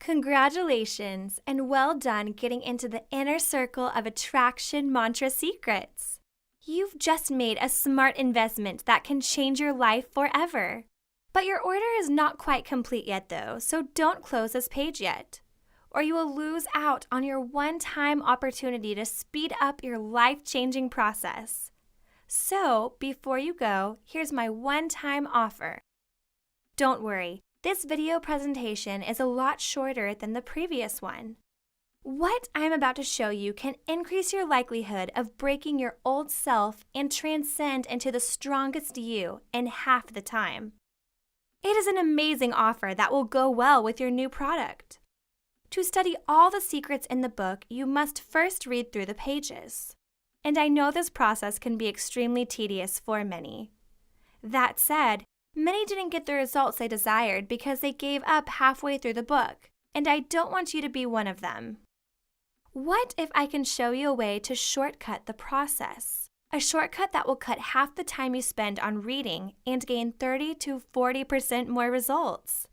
Congratulations and well done getting into the inner circle of attraction mantra secrets. You've just made a smart investment that can change your life forever. But your order is not quite complete yet though, so don't close this page yet, or you will lose out on your one-time opportunity to speed up your life-changing process. So, before you go, here's my one-time offer. Don't worry, this video presentation is a lot shorter than the previous one. What I'm about to show you can increase your likelihood of breaking your old self and transcend into the strongest you in half the time. It is an amazing offer that will go well with your new product. To study all the secrets in the book, you must first read through the pages. And I know this process can be extremely tedious for many. That said, many didn't get the results they desired because they gave up halfway through the book, and I don't want you to be one of them. What if I can show you a way to shortcut the process? A shortcut that will cut half the time you spend on reading and gain 30 to 40% more results.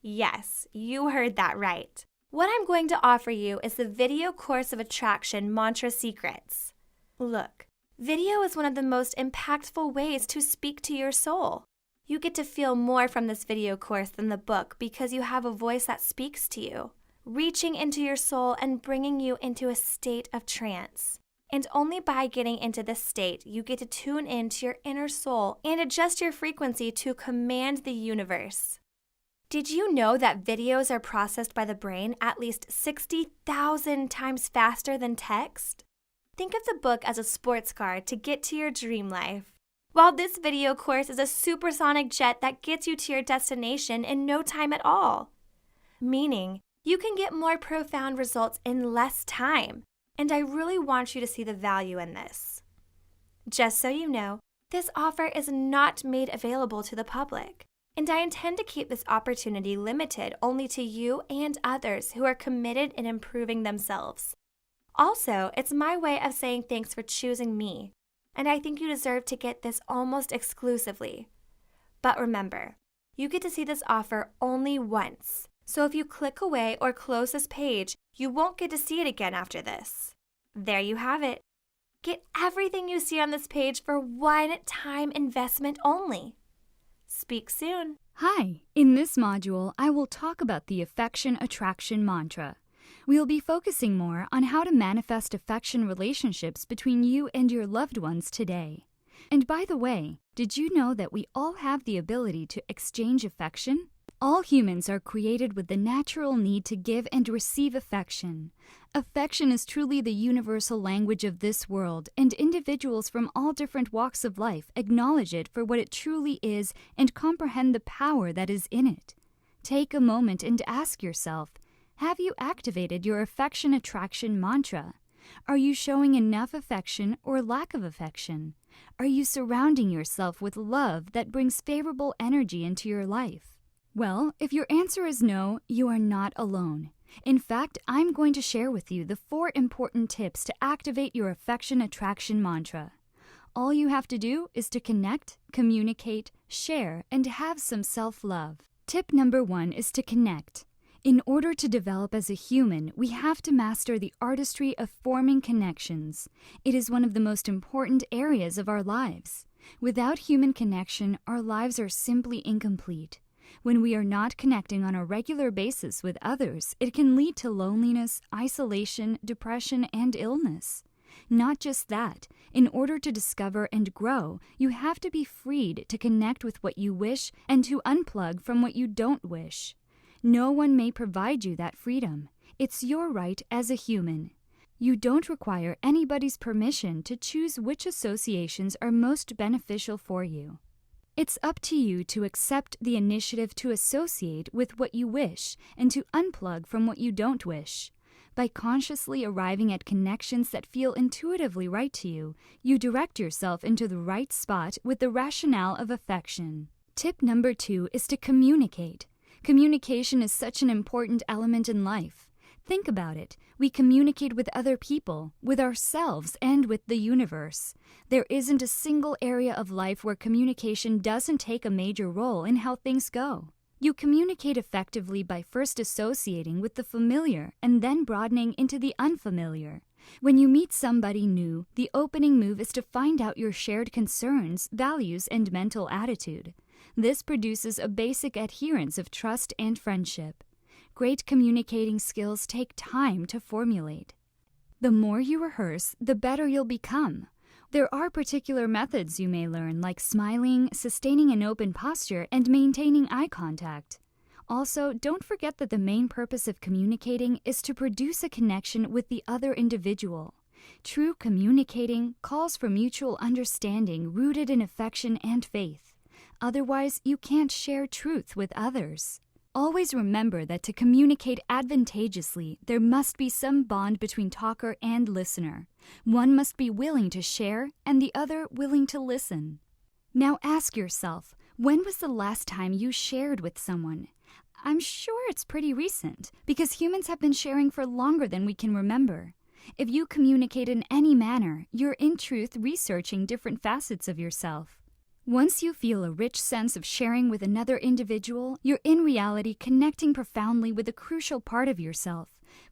Yes, you heard that right. What I'm going to offer you is the Video Course of Attraction Mantra Secrets. Look, video is one of the most impactful ways to speak to your soul. You get to feel more from this video course than the book because you have a voice that speaks to you, reaching into your soul and bringing you into a state of trance. And only by getting into this state, you get to tune into your inner soul and adjust your frequency to command the universe. Did you know that videos are processed by the brain at least 60,000 times faster than text? Think of the book as a sports car to get to your dream life, while this video course is a supersonic jet that gets you to your destination in no time at all. Meaning, you can get more profound results in less time. And I really want you to see the value in this. Just so you know, this offer is not made available to the public, and I intend to keep this opportunity limited only to you and others who are committed in improving themselves. Also, it's my way of saying thanks for choosing me, and I think you deserve to get this almost exclusively. But remember, you get to see this offer only once. So if you click away or close this page, you won't get to see it again after this. There you have it. Get everything you see on this page for one-time investment only. Speak soon. Hi, in this module, I will talk about the Affection Attraction Mantra. We'll be focusing more on how to manifest affection relationships between you and your loved ones today. And by the way, did you know that we all have the ability to exchange affection? All humans are created with the natural need to give and receive affection. Affection is truly the universal language of this world, and individuals from all different walks of life acknowledge it for what it truly is and comprehend the power that is in it. Take a moment and ask yourself, have you activated your affection attraction mantra? Are you showing enough affection or lack of affection? Are you surrounding yourself with love that brings favorable energy into your life? Well, if your answer is no, you are not alone. In fact, I'm going to share with you the 4 important tips to activate your affection attraction mantra. All you have to do is to connect, communicate, share, and have some self-love. Tip number 1 is to connect. In order to develop as a human, we have to master the artistry of forming connections. It is one of the most important areas of our lives. Without human connection, our lives are simply incomplete. When we are not connecting on a regular basis with others, it can lead to loneliness, isolation, depression, and illness. Not just that, in order to discover and grow, you have to be freed to connect with what you wish and to unplug from what you don't wish. No one may provide you that freedom. It's your right as a human. You don't require anybody's permission to choose which associations are most beneficial for you. It's up to you to accept the initiative to associate with what you wish and to unplug from what you don't wish. By consciously arriving at connections that feel intuitively right to you, you direct yourself into the right spot with the rationale of affection. Tip number 2 is to communicate. Communication is such an important element in life. Think about it. We communicate with other people, with ourselves, and with the universe. There isn't a single area of life where communication doesn't take a major role in how things go. You communicate effectively by first associating with the familiar and then broadening into the unfamiliar. When you meet somebody new, the opening move is to find out your shared concerns, values, and mental attitude. This produces a basic adherence of trust and friendship. Great communicating skills take time to formulate. The more you rehearse, the better you'll become. There are particular methods you may learn, like smiling, sustaining an open posture, and maintaining eye contact. Also, don't forget that the main purpose of communicating is to produce a connection with the other individual. True communicating calls for mutual understanding rooted in affection and faith. Otherwise, you can't share truth with others. Always remember that to communicate advantageously, there must be some bond between talker and listener. One must be willing to share and the other willing to listen. Now ask yourself, when was the last time you shared with someone? I'm sure it's pretty recent, because humans have been sharing for longer than we can remember. If you communicate in any manner, you're in truth researching different facets of yourself. Once you feel a rich sense of sharing with another individual, you're in reality connecting profoundly with a crucial part of yourself.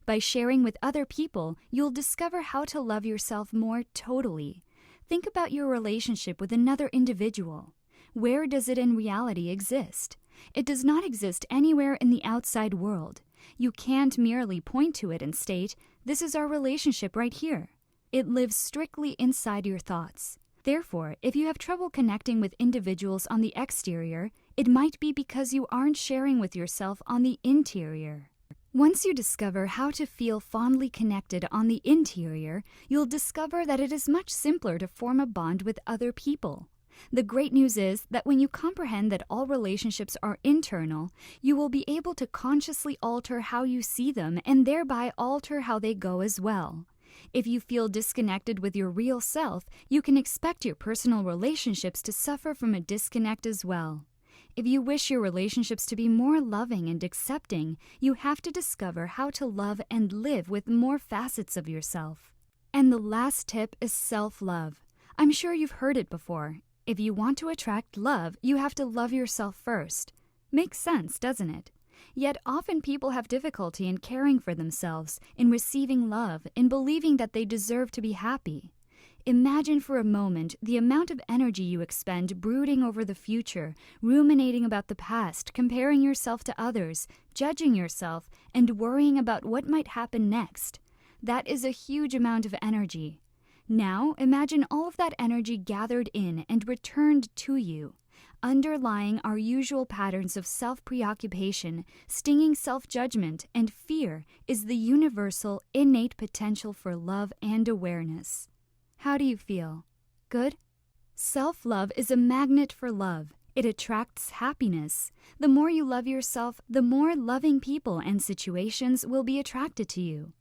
By sharing with other people, you'll discover how to love yourself more totally. Think about your relationship with another individual. Where does it in reality exist? It does not exist anywhere in the outside world. You can't merely point to it and state, "This is our relationship right here." It lives strictly inside your thoughts. Therefore, if you have trouble connecting with individuals on the exterior, it might be because you aren't sharing with yourself on the interior. Once you discover how to feel fondly connected on the interior, you'll discover that it is much simpler to form a bond with other people. The great news is that when you comprehend that all relationships are internal, you will be able to consciously alter how you see them and thereby alter how they go as well. If you feel disconnected with your real self, you can expect your personal relationships to suffer from a disconnect as well. If you wish your relationships to be more loving and accepting, you have to discover how to love and live with more facets of yourself. And the last tip is self-love. I'm sure you've heard it before. If you want to attract love, you have to love yourself first. Makes sense, doesn't it? Yet often people have difficulty in caring for themselves, in receiving love, in believing that they deserve to be happy. Imagine for a moment the amount of energy you expend brooding over the future, ruminating about the past, comparing yourself to others, judging yourself, and worrying about what might happen next. That is a huge amount of energy. Now imagine all of that energy gathered in and returned to you. Underlying our usual patterns of self-preoccupation, stinging self-judgment, and fear is the universal, innate potential for love and awareness. How do you feel? Good? Self-love is a magnet for love. It attracts happiness. The more you love yourself, the more loving people and situations will be attracted to you.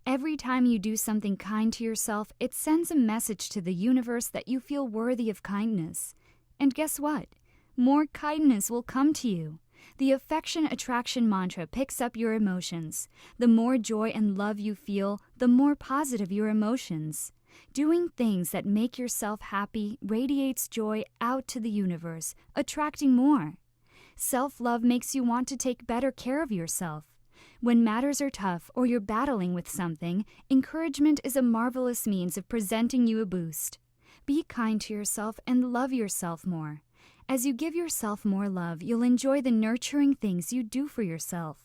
Every time you do something kind to yourself, it sends a message to the universe that you feel worthy of kindness. And guess what? More kindness will come to you. The affection attraction mantra picks up your emotions. The more joy and love you feel, the more positive your emotions. Doing things that make yourself happy radiates joy out to the universe, attracting more. Self-love makes you want to take better care of yourself. When matters are tough or you're battling with something, encouragement is a marvelous means of presenting you a boost. Be kind to yourself and love yourself more. As you give yourself more love, you'll enjoy the nurturing things you do for yourself.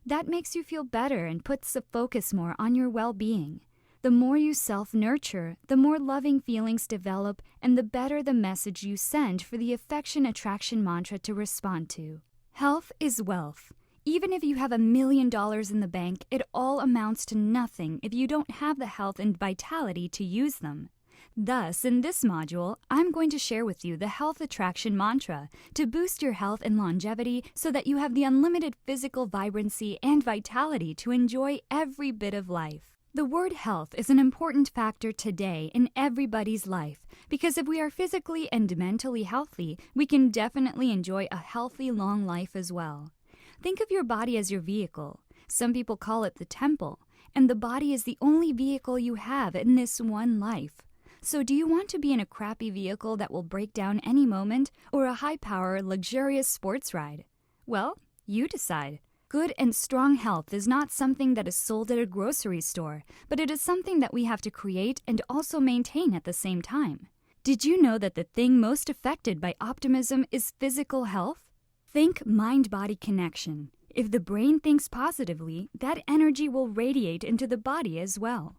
That makes you feel better and puts the focus more on your well-being. The more you self-nurture, the more loving feelings develop and the better the message you send for the affection attraction mantra to respond to. Health is wealth. Even if you have $1 million in the bank, it all amounts to nothing if you don't have the health and vitality to use them. Thus, in this module, I'm going to share with you the Health Attraction Mantra to boost your health and longevity so that you have the unlimited physical vibrancy and vitality to enjoy every bit of life. The word health is an important factor today in everybody's life because if we are physically and mentally healthy, we can definitely enjoy a healthy, long life as well. Think of your body as your vehicle. Some people call it the temple, and the body is the only vehicle you have in this one life. So do you want to be in a crappy vehicle that will break down any moment or a high-power, luxurious sports ride? Well, you decide. Good and strong health is not something that is sold at a grocery store, but it is something that we have to create and also maintain at the same time. Did you know that the thing most affected by optimism is physical health? Think mind-body connection. If the brain thinks positively, that energy will radiate into the body as well.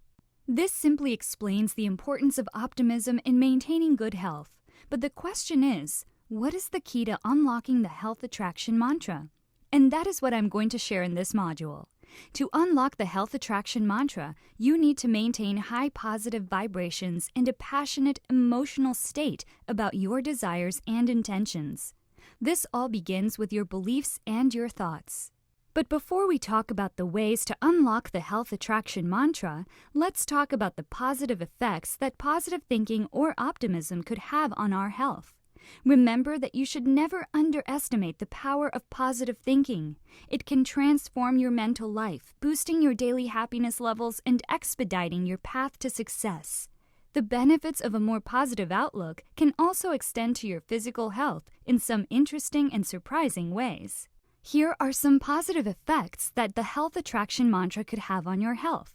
This simply explains the importance of optimism in maintaining good health. But the question is, what is the key to unlocking the health attraction mantra? And that is what I'm going to share in this module. To unlock the health attraction mantra, you need to maintain high positive vibrations and a passionate, emotional state about your desires and intentions. This all begins with your beliefs and your thoughts. But before we talk about the ways to unlock the health attraction mantra, let's talk about the positive effects that positive thinking or optimism could have on our health. Remember that you should never underestimate the power of positive thinking. It can transform your mental life, boosting your daily happiness levels and expediting your path to success. The benefits of a more positive outlook can also extend to your physical health in some interesting and surprising ways. Here are some positive effects that the health attraction mantra could have on your health.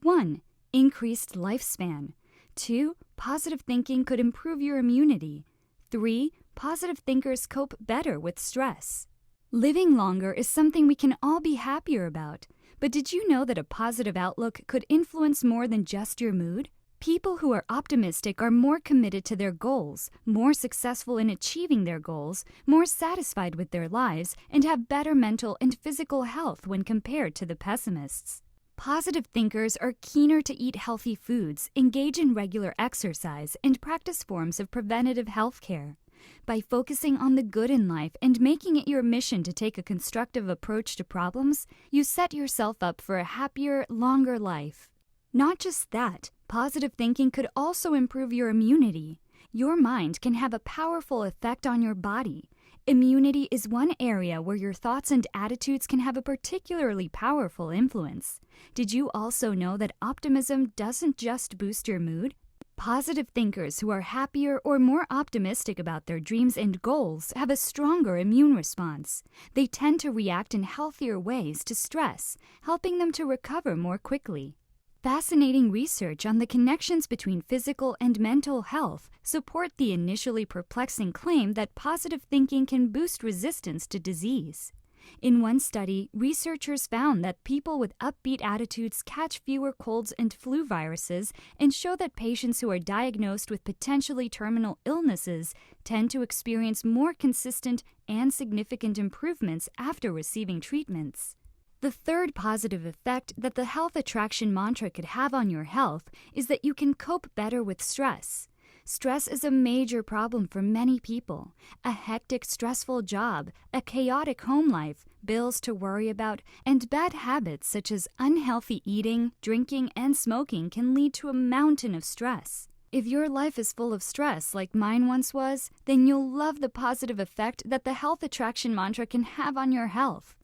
1. Increased lifespan. 2. Positive thinking could improve your immunity. 3. Positive thinkers cope better with stress. Living longer is something we can all be happier about. But did you know that a positive outlook could influence more than just your mood? People who are optimistic are more committed to their goals, more successful in achieving their goals, more satisfied with their lives, and have better mental and physical health when compared to the pessimists. Positive thinkers are keener to eat healthy foods, engage in regular exercise, and practice forms of preventative health care. By focusing on the good in life and making it your mission to take a constructive approach to problems, you set yourself up for a happier, longer life. Not just that, positive thinking could also improve your immunity. Your mind can have a powerful effect on your body. Immunity is one area where your thoughts and attitudes can have a particularly powerful influence. Did you also know that optimism doesn't just boost your mood? Positive thinkers who are happier or more optimistic about their dreams and goals have a stronger immune response. They tend to react in healthier ways to stress, helping them to recover more quickly. Fascinating research on the connections between physical and mental health support the initially perplexing claim that positive thinking can boost resistance to disease. In one study, researchers found that people with upbeat attitudes catch fewer colds and flu viruses and show that patients who are diagnosed with potentially terminal illnesses tend to experience more consistent and significant improvements after receiving treatments. The third positive effect that the health attraction mantra could have on your health is that you can cope better with stress. Stress is a major problem for many people. A hectic, stressful job, a chaotic home life, bills to worry about, and bad habits such as unhealthy eating, drinking, and smoking can lead to a mountain of stress. If your life is full of stress like mine once was, then you'll love the positive effect that the health attraction mantra can have on your health.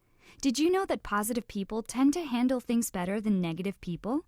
Did you know that positive people tend to handle things better than negative people?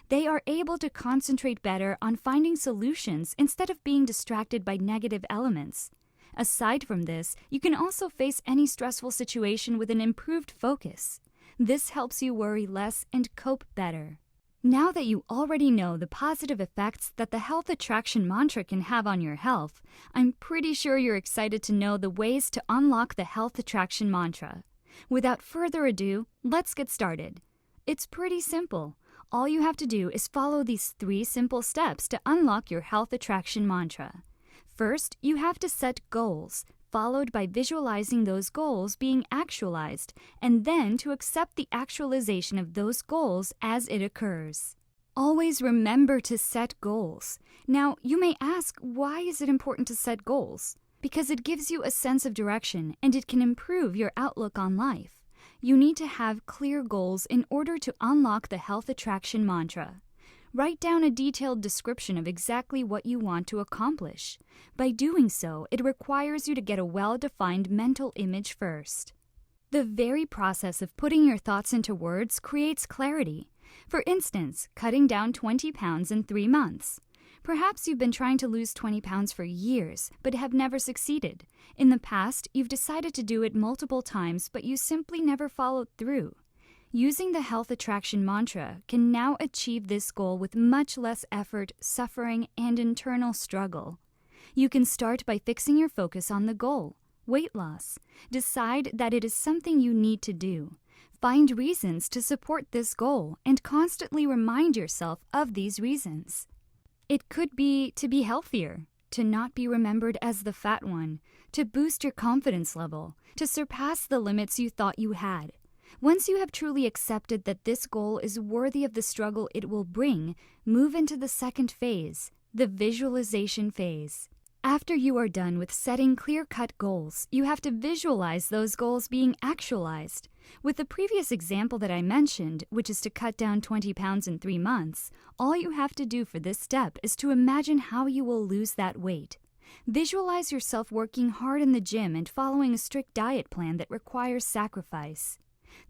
They are able to concentrate better on finding solutions instead of being distracted by negative elements. Aside from this, you can also face any stressful situation with an improved focus. This helps you worry less and cope better. Now that you already know the positive effects that the health attraction mantra can have on your health, I'm pretty sure you're excited to know the ways to unlock the health attraction mantra. Without further ado, let's get started. It's pretty simple. All you have to do is follow these 3 simple steps to unlock your health attraction mantra. First, you have to set goals, followed by visualizing those goals being actualized, and then to accept the actualization of those goals as it occurs. Always remember to set goals. Now, you may ask, why is it important to set goals? Because it gives you a sense of direction and it can improve your outlook on life. You need to have clear goals in order to unlock the health attraction mantra. Write down a detailed description of exactly what you want to accomplish. By doing so, it requires you to get a well-defined mental image first. The very process of putting your thoughts into words creates clarity. For instance, cutting down 20 pounds in 3 months. Perhaps you've been trying to lose 20 pounds for years, but have never succeeded. In the past, you've decided to do it multiple times, but you simply never followed through. Using the health attraction mantra can now achieve this goal with much less effort, suffering, and internal struggle. You can start by fixing your focus on the goal, weight loss. Decide that it is something you need to do. Find reasons to support this goal and constantly remind yourself of these reasons. It could be to be healthier, to not be remembered as the fat one, to boost your confidence level, to surpass the limits you thought you had. Once you have truly accepted that this goal is worthy of the struggle it will bring, move into the second phase, the visualization phase. After you are done with setting clear-cut goals, you have to visualize those goals being actualized. With the previous example that I mentioned, which is to cut down 20 pounds in 3 months, all you have to do for this step is to imagine how you will lose that weight. Visualize yourself working hard in the gym and following a strict diet plan that requires sacrifice.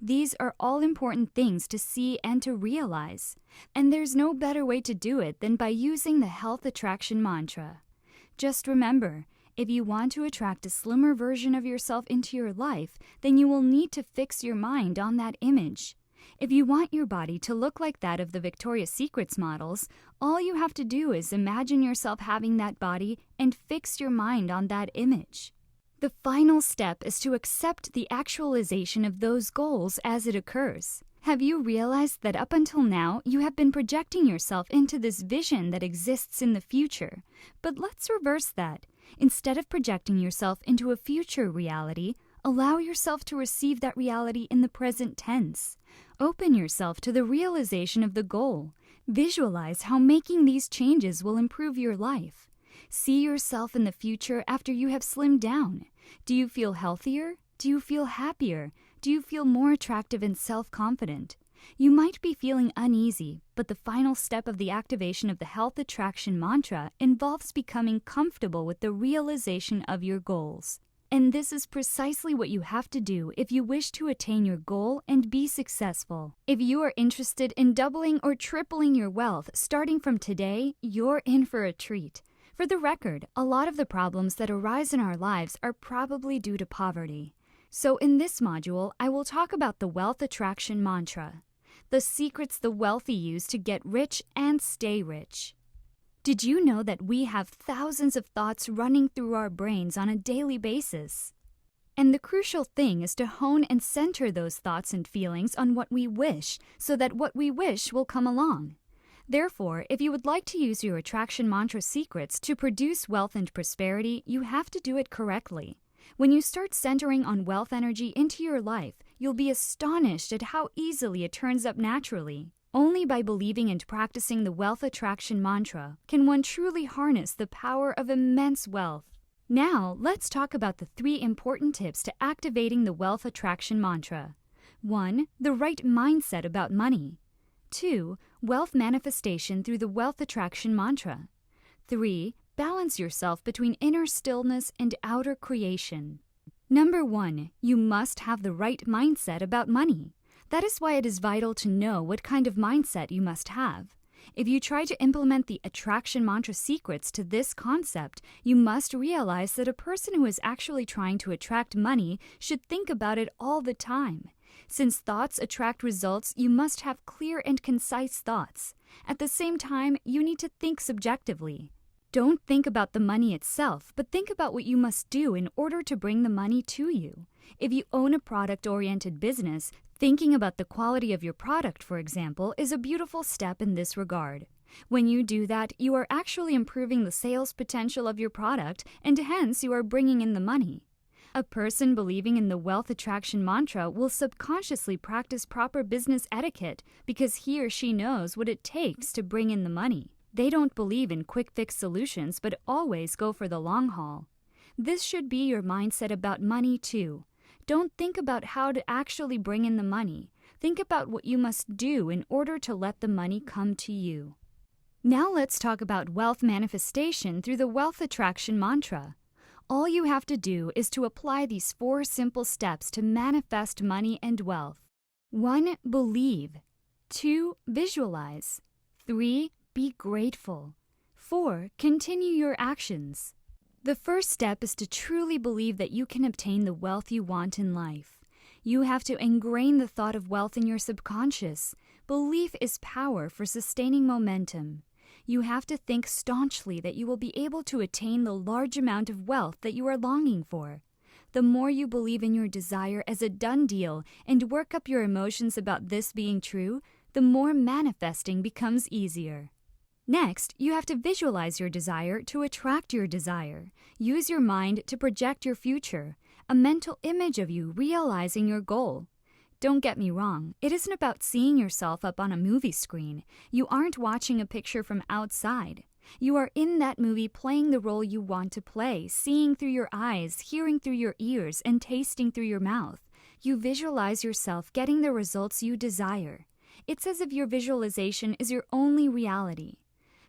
These are all important things to see and to realize, and there's no better way to do it than by using the health attraction mantra. Just remember, if you want to attract a slimmer version of yourself into your life, then you will need to fix your mind on that image. If you want your body to look like that of the Victoria's Secret models, all you have to do is imagine yourself having that body and fix your mind on that image. The final step is to accept the actualization of those goals as it occurs. Have you realized that up until now, you have been projecting yourself into this vision that exists in the future? But let's reverse that. Instead of projecting yourself into a future reality, allow yourself to receive that reality in the present tense. Open yourself to the realization of the goal. Visualize how making these changes will improve your life. See yourself in the future after you have slimmed down. Do you feel healthier? Do you feel happier? Do you feel more attractive and self-confident? You might be feeling uneasy, but the final step of the activation of the health attraction mantra involves becoming comfortable with the realization of your goals. And this is precisely what you have to do if you wish to attain your goal and be successful. If you are interested in doubling or tripling your wealth starting from today, you're in for a treat. For the record, a lot of the problems that arise in our lives are probably due to poverty. So in this module, I will talk about the wealth attraction mantra, the secrets the wealthy use to get rich and stay rich. Did you know that we have thousands of thoughts running through our brains on a daily basis? And the crucial thing is to hone and center those thoughts and feelings on what we wish, so that what we wish will come along. Therefore, if you would like to use your attraction mantra secrets to produce wealth and prosperity, you have to do it correctly. When you start centering on wealth energy into your life, you'll be astonished at how easily it turns up naturally. Only by believing and practicing the wealth attraction mantra can one truly harness the power of immense wealth. Now, let's talk about the 3 important tips to activating the wealth attraction mantra. 1. The right mindset about money. 2. Wealth manifestation through the wealth attraction mantra. 3. Balance yourself between inner stillness and outer creation. Number 1. You must have the right mindset about money. That is why it is vital to know what kind of mindset you must have. If you try to implement the attraction mantra secrets to this concept, you must realize that a person who is actually trying to attract money should think about it all the time. Since thoughts attract results, you must have clear and concise thoughts. At the same time, you need to think subjectively. Don't think about the money itself, but think about what you must do in order to bring the money to you. If you own a product-oriented business, thinking about the quality of your product, for example, is a beautiful step in this regard. When you do that, you are actually improving the sales potential of your product, and hence you are bringing in the money. A person believing in the wealth attraction mantra will subconsciously practice proper business etiquette because he or she knows what it takes to bring in the money. They don't believe in quick-fix solutions, but always go for the long haul. This should be your mindset about money, too. Don't think about how to actually bring in the money. Think about what you must do in order to let the money come to you. Now let's talk about wealth manifestation through the wealth attraction mantra. All you have to do is to apply these 4 simple steps to manifest money and wealth. 1. Believe. 2. Visualize. 3. Be grateful. 4. Continue your actions. The first step is to truly believe that you can obtain the wealth you want in life. You have to ingrain the thought of wealth in your subconscious. Belief is power for sustaining momentum. You have to think staunchly that you will be able to attain the large amount of wealth that you are longing for. The more you believe in your desire as a done deal and work up your emotions about this being true, the more manifesting becomes easier. Next, you have to visualize your desire to attract your desire. Use your mind to project your future, a mental image of you realizing your goal. Don't get me wrong, it isn't about seeing yourself up on a movie screen. You aren't watching a picture from outside. You are in that movie playing the role you want to play, seeing through your eyes, hearing through your ears, and tasting through your mouth. You visualize yourself getting the results you desire. It's as if your visualization is your only reality.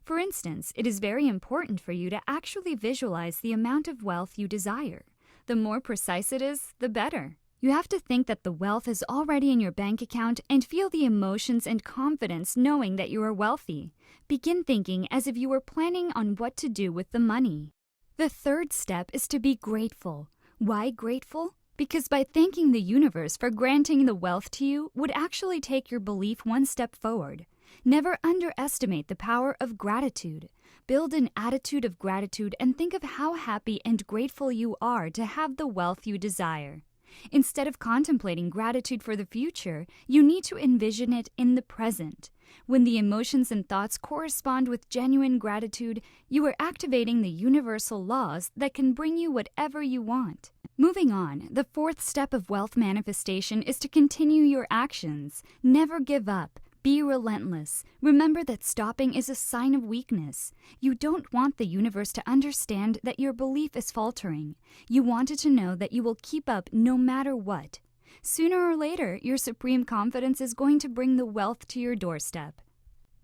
For instance, it is very important for you to actually visualize the amount of wealth you desire. The more precise it is, the better. You have to think that the wealth is already in your bank account and feel the emotions and confidence knowing that you are wealthy. Begin thinking as if you were planning on what to do with the money. The third step is to be grateful. Why grateful? Because by thanking the universe for granting the wealth to you would actually take your belief one step forward. Never underestimate the power of gratitude. Build an attitude of gratitude and think of how happy and grateful you are to have the wealth you desire. Instead of contemplating gratitude for the future, you need to envision it in the present. When the emotions and thoughts correspond with genuine gratitude, you are activating the universal laws that can bring you whatever you want. Moving on, the fourth step of wealth manifestation is to continue your actions. Never give up. Be relentless. Remember that stopping is a sign of weakness. You don't want the universe to understand that your belief is faltering. You want it to know that you will keep up no matter what. Sooner or later, your supreme confidence is going to bring the wealth to your doorstep.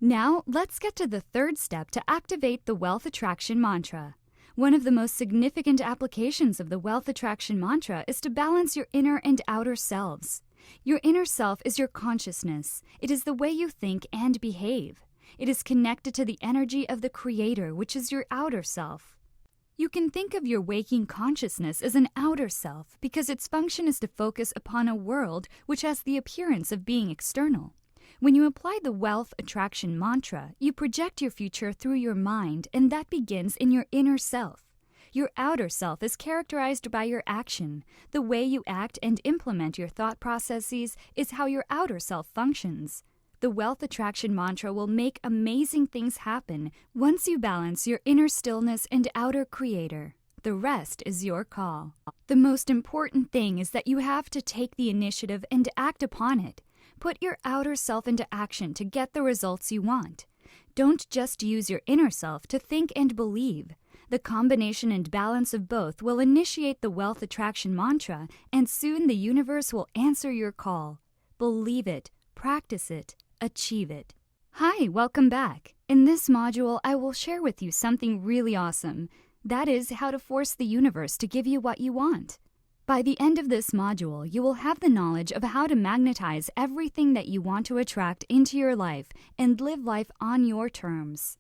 Now, let's get to the third step to activate the wealth attraction mantra. One of the most significant applications of the wealth attraction mantra is to balance your inner and outer selves. Your inner self is your consciousness. It is the way you think and behave. It is connected to the energy of the Creator, which is your outer self. You can think of your waking consciousness as an outer self because its function is to focus upon a world which has the appearance of being external. When you apply the wealth attraction mantra, you project your future through your mind, and that begins in your inner self. Your outer self is characterized by your action. The way you act and implement your thought processes is how your outer self functions. The wealth attraction mantra will make amazing things happen once you balance your inner stillness and outer creator. The rest is your call. The most important thing is that you have to take the initiative and act upon it. Put your outer self into action to get the results you want. Don't just use your inner self to think and believe. The combination and balance of both will initiate the wealth attraction mantra, and soon the universe will answer your call. Believe it, practice it, achieve it. Hi, welcome back. In this module, I will share with you something really awesome. That is how to force the universe to give you what you want. By the end of this module, you will have the knowledge of how to magnetize everything that you want to attract into your life and live life on your terms.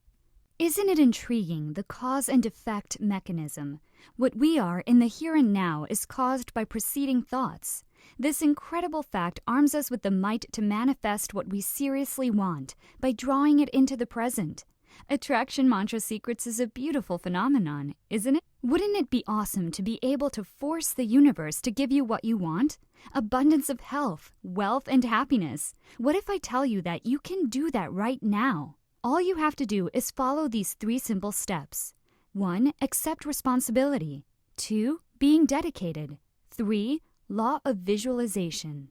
Isn't it intriguing, the cause and effect mechanism? What we are in the here and now is caused by preceding thoughts. This incredible fact arms us with the might to manifest what we seriously want by drawing it into the present. Attraction Mantra Secrets is a beautiful phenomenon, isn't it? Wouldn't it be awesome to be able to force the universe to give you what you want? Abundance of health, wealth, and happiness. What if I tell you that you can do that right now? All you have to do is follow these 3 simple steps. 1. Accept responsibility. 2. Being dedicated. 3. Law of visualization.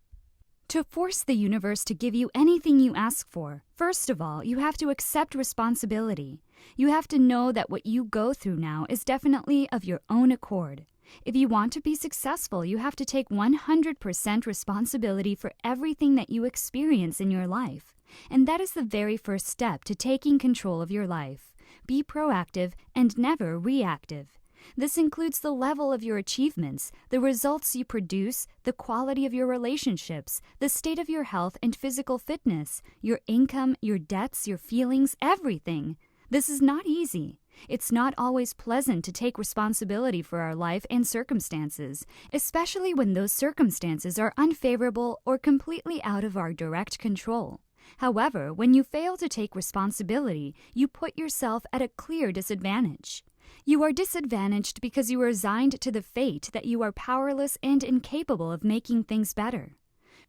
To force the universe to give you anything you ask for, first of all, you have to accept responsibility. You have to know that what you go through now is definitely of your own accord. If you want to be successful, you have to take 100% responsibility for everything that you experience in your life. And that is the very first step to taking control of your life. Be proactive and never reactive. This includes the level of your achievements, the results you produce, the quality of your relationships, the state of your health and physical fitness, your income, your debts, your feelings, everything. This is not easy. It's not always pleasant to take responsibility for our life and circumstances, especially when those circumstances are unfavorable or completely out of our direct control. However, when you fail to take responsibility, you put yourself at a clear disadvantage. You are disadvantaged because you are resigned to the fate that you are powerless and incapable of making things better.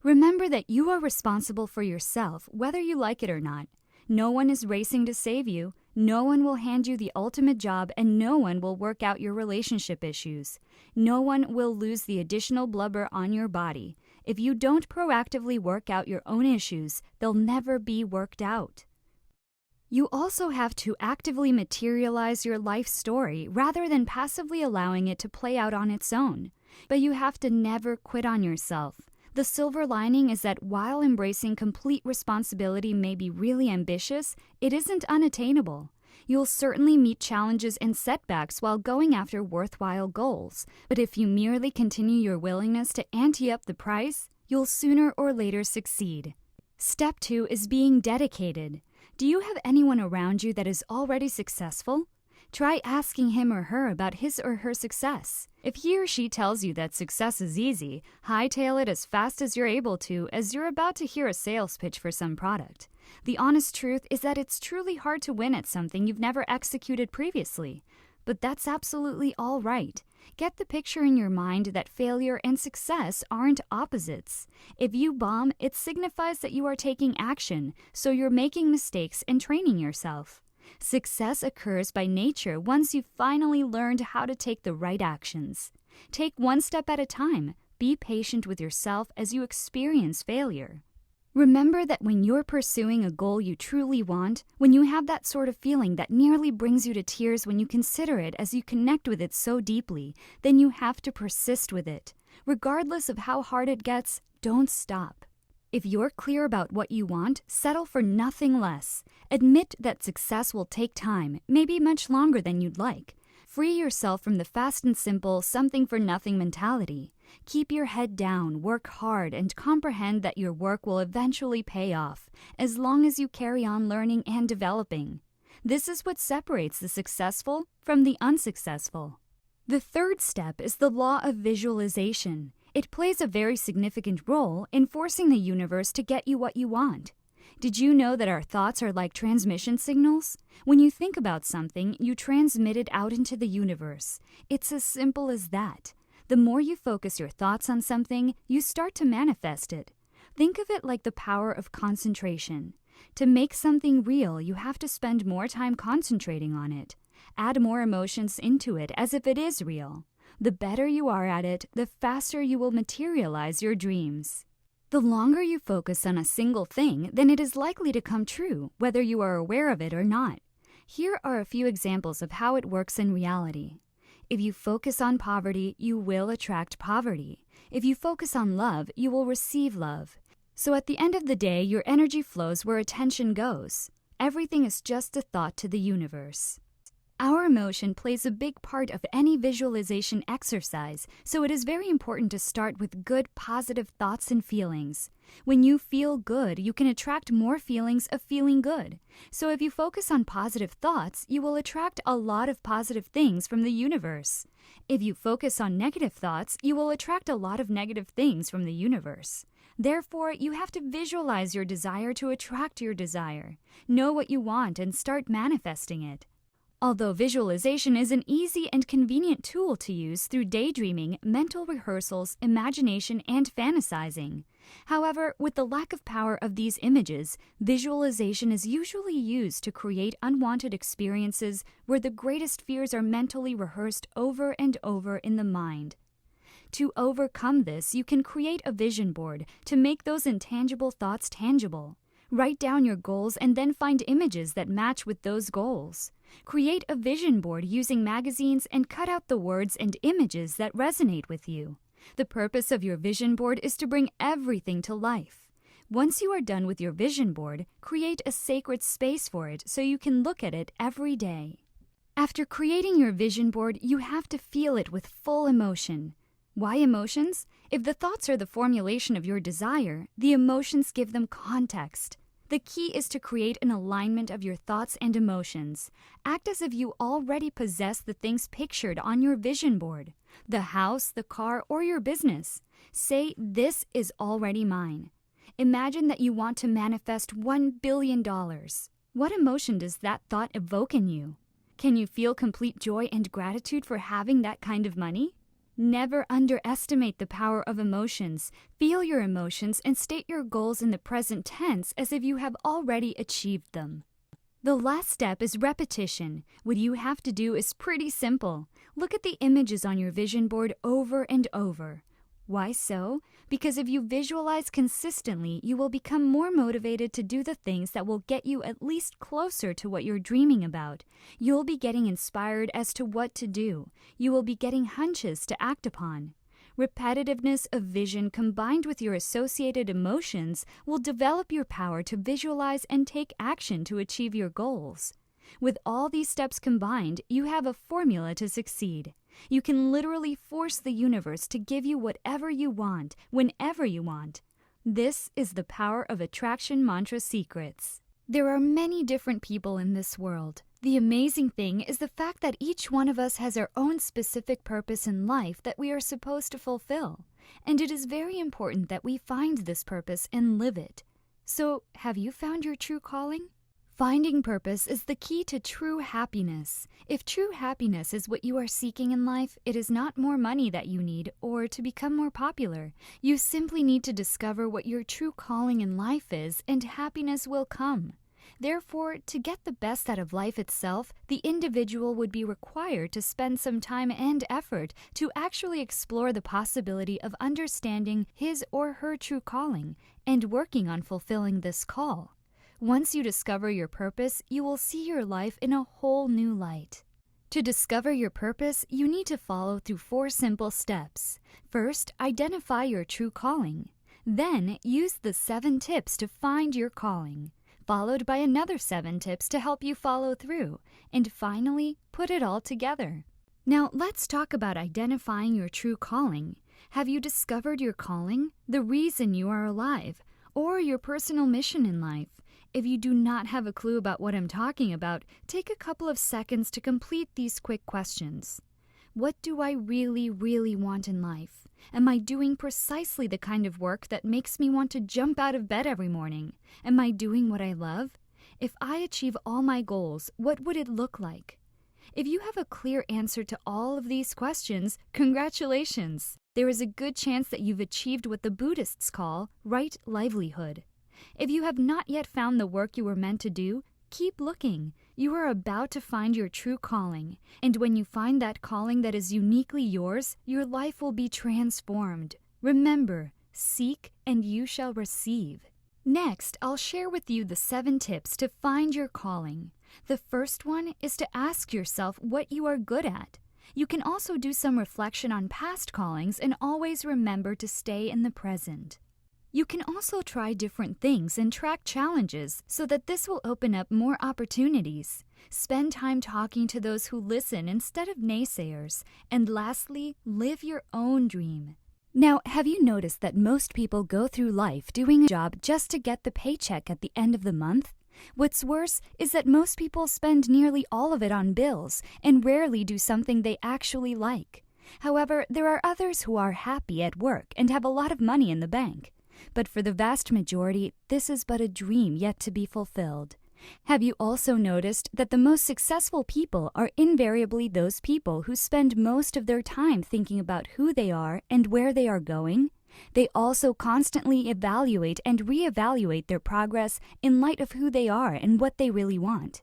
Remember that you are responsible for yourself, whether you like it or not. No one is racing to save you. No one will hand you the ultimate job, and no one will work out your relationship issues. No one will lose the additional blubber on your body. If you don't proactively work out your own issues, they'll never be worked out. You also have to actively materialize your life story rather than passively allowing it to play out on its own. But you have to never quit on yourself. The silver lining is that while embracing complete responsibility may be really ambitious, it isn't unattainable. You'll certainly meet challenges and setbacks while going after worthwhile goals, but if you merely continue your willingness to ante up the price, you'll sooner or later succeed. Step 2 is being dedicated. Do you have anyone around you that is already successful? Try asking him or her about his or her success. If he or she tells you that success is easy, hightail it as fast as you're able to, as you're about to hear a sales pitch for some product. The honest truth is that it's truly hard to win at something you've never executed previously. But that's absolutely all right. Get the picture in your mind that failure and success aren't opposites. If you bomb, it signifies that you are taking action, so you're making mistakes and training yourself. Success occurs by nature once you've finally learned how to take the right actions. Take one step at a time. Be patient with yourself as you experience failure. Remember that when you're pursuing a goal you truly want, when you have that sort of feeling that nearly brings you to tears when you consider it as you connect with it so deeply, then you have to persist with it. Regardless of how hard it gets, don't stop. If you're clear about what you want, settle for nothing less. Admit that success will take time, maybe much longer than you'd like. Free yourself from the fast and simple, something-for-nothing mentality. Keep your head down, work hard, and comprehend that your work will eventually pay off, as long as you carry on learning and developing. This is what separates the successful from the unsuccessful. The third step is the law of visualization. It plays a very significant role in forcing the universe to get you what you want. Did you know that our thoughts are like transmission signals? When you think about something, you transmit it out into the universe. It's as simple as that. The more you focus your thoughts on something, you start to manifest it. Think of it like the power of concentration. To make something real, you have to spend more time concentrating on it. Add more emotions into it as if it is real. The better you are at it, the faster you will materialize your dreams. The longer you focus on a single thing, then it is likely to come true, whether you are aware of it or not. Here are a few examples of how it works in reality. If you focus on poverty, you will attract poverty. If you focus on love, you will receive love. So at the end of the day, your energy flows where attention goes. Everything is just a thought to the universe. Our emotion plays a big part of any visualization exercise, so it is very important to start with good, positive thoughts and feelings. When you feel good, you can attract more feelings of feeling good. So if you focus on positive thoughts, you will attract a lot of positive things from the universe. If you focus on negative thoughts, you will attract a lot of negative things from the universe. Therefore, you have to visualize your desire to attract your desire. Know what you want and start manifesting it. Although visualization is an easy and convenient tool to use through daydreaming, mental rehearsals, imagination, and fantasizing. However, with the lack of power of these images, visualization is usually used to create unwanted experiences where the greatest fears are mentally rehearsed over and over in the mind. To overcome this, you can create a vision board to make those intangible thoughts tangible. Write down your goals and then find images that match with those goals. Create a vision board using magazines and cut out the words and images that resonate with you. The purpose of your vision board is to bring everything to life. Once you are done with your vision board, create a sacred space for it so you can look at it every day. After creating your vision board, you have to feel it with full emotion. Why emotions? If the thoughts are the formulation of your desire, the emotions give them context. The key is to create an alignment of your thoughts and emotions. Act as if you already possess the things pictured on your vision board, the house, the car, or your business. Say, "This is already mine." Imagine that you want to manifest $1 billion. What emotion does that thought evoke in you? Can you feel complete joy and gratitude for having that kind of money? Never underestimate the power of emotions. Feel your emotions and state your goals in the present tense as if you have already achieved them. The last step is repetition. What you have to do is pretty simple. Look at the images on your vision board over and over. Why so? Because if you visualize consistently, you will become more motivated to do the things that will get you at least closer to what you're dreaming about. You'll be getting inspired as to what to do. You will be getting hunches to act upon. Repetitiveness of vision combined with your associated emotions will develop your power to visualize and take action to achieve your goals. With all these steps combined, you have a formula to succeed. You can literally force the universe to give you whatever you want, whenever you want. This is the power of attraction mantra secrets. There are many different people in this world. The amazing thing is the fact that each one of us has our own specific purpose in life that we are supposed to fulfill. And it is very important that we find this purpose and live it. So, have you found your true calling? Finding purpose is the key to true happiness. If true happiness is what you are seeking in life, it is not more money that you need or to become more popular. You simply need to discover what your true calling in life is, and happiness will come. Therefore, to get the best out of life itself, the individual would be required to spend some time and effort to actually explore the possibility of understanding his or her true calling and working on fulfilling this call. Once you discover your purpose, you will see your life in a whole new light. To discover your purpose, you need to follow through 4 simple steps. First, identify your true calling. Then, use the 7 tips to find your calling, followed by another 7 tips to help you follow through, and finally, put it all together. Now, let's talk about identifying your true calling. Have you discovered your calling, the reason you are alive, or your personal mission in life? If you do not have a clue about what I'm talking about, take a couple of seconds to complete these quick questions. What do I really, really want in life? Am I doing precisely the kind of work that makes me want to jump out of bed every morning? Am I doing what I love? If I achieve all my goals, what would it look like? If you have a clear answer to all of these questions, congratulations! There is a good chance that you've achieved what the Buddhists call right livelihood. If you have not yet found the work you were meant to do, keep looking. You are about to find your true calling, and when you find that calling that is uniquely yours, your life will be transformed. Remember, seek and you shall receive. Next, I'll share with you the 7 tips to find your calling. The first one is to ask yourself what you are good at. You can also do some reflection on past callings and always remember to stay in the present. You can also try different things and track challenges so that this will open up more opportunities. Spend time talking to those who listen instead of naysayers. And lastly, live your own dream. Now, have you noticed that most people go through life doing a job just to get the paycheck at the end of the month? What's worse is that most people spend nearly all of it on bills and rarely do something they actually like. However, there are others who are happy at work and have a lot of money in the bank. But for the vast majority, this is but a dream yet to be fulfilled. Have you also noticed that the most successful people are invariably those people who spend most of their time thinking about who they are and where they are going? They also constantly evaluate and reevaluate their progress in light of who they are and what they really want.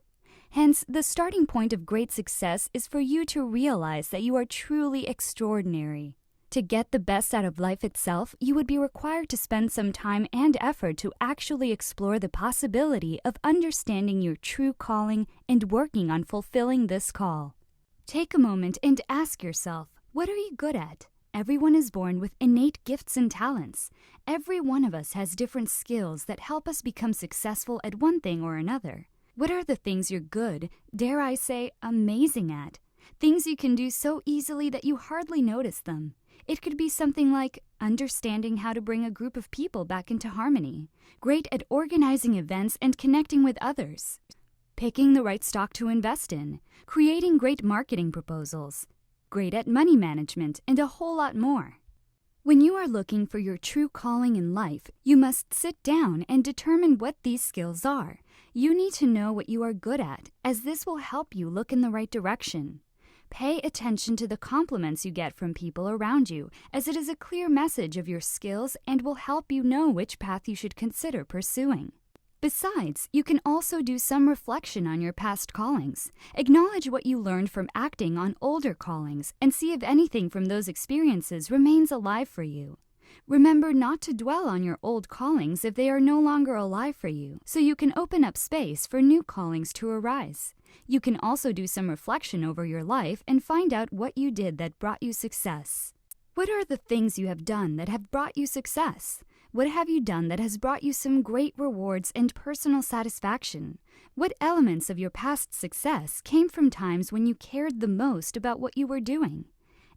Hence, the starting point of great success is for you to realize that you are truly extraordinary. To get the best out of life itself, you would be required to spend some time and effort to actually explore the possibility of understanding your true calling and working on fulfilling this call. Take a moment and ask yourself, what are you good at? Everyone is born with innate gifts and talents. Every one of us has different skills that help us become successful at one thing or another. What are the things you're good, dare I say, amazing at? Things you can do so easily that you hardly notice them. It could be something like understanding how to bring a group of people back into harmony, great at organizing events and connecting with others, picking the right stock to invest in, creating great marketing proposals, great at money management, and a whole lot more. When you are looking for your true calling in life, you must sit down and determine what these skills are. You need to know what you are good at, as this will help you look in the right direction. Pay attention to the compliments you get from people around you, as it is a clear message of your skills and will help you know which path you should consider pursuing. Besides, you can also do some reflection on your past callings. Acknowledge what you learned from acting on older callings and see if anything from those experiences remains alive for you. Remember not to dwell on your old callings if they are no longer alive for you, so you can open up space for new callings to arise. You can also do some reflection over your life and find out what you did that brought you success. What are the things you have done that have brought you success? What have you done that has brought you some great rewards and personal satisfaction? What elements of your past success came from times when you cared the most about what you were doing?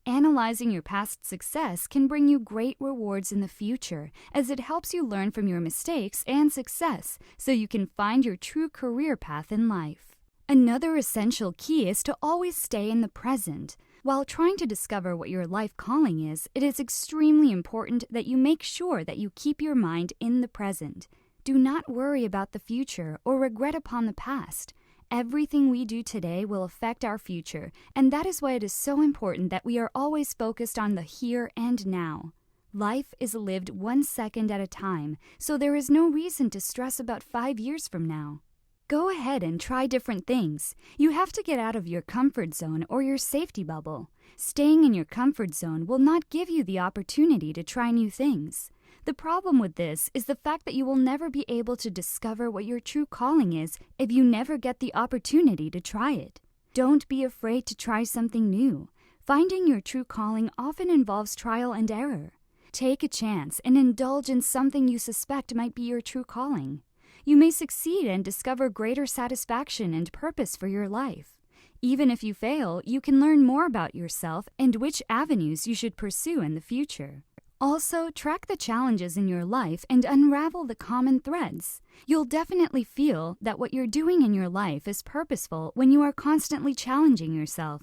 Analyzing your past success can bring you great rewards in the future, as it helps you learn from your mistakes and success so you can find your true career path in life. Another essential key is to always stay in the present. While trying to discover what your life calling is, it is extremely important that you make sure that you keep your mind in the present. Do not worry about the future or regret upon the past. Everything we do today will affect our future, and that is why it is so important that we are always focused on the here and now. Life is lived 1 second at a time, so there is no reason to stress about 5 years from now. Go ahead and try different things. You have to get out of your comfort zone or your safety bubble. Staying in your comfort zone will not give you the opportunity to try new things. The problem with this is the fact that you will never be able to discover what your true calling is if you never get the opportunity to try it. Don't be afraid to try something new. Finding your true calling often involves trial and error. Take a chance and indulge in something you suspect might be your true calling. You may succeed and discover greater satisfaction and purpose for your life. Even if you fail, you can learn more about yourself and which avenues you should pursue in the future. Also, track the challenges in your life and unravel the common threads. You'll definitely feel that what you're doing in your life is purposeful when you are constantly challenging yourself.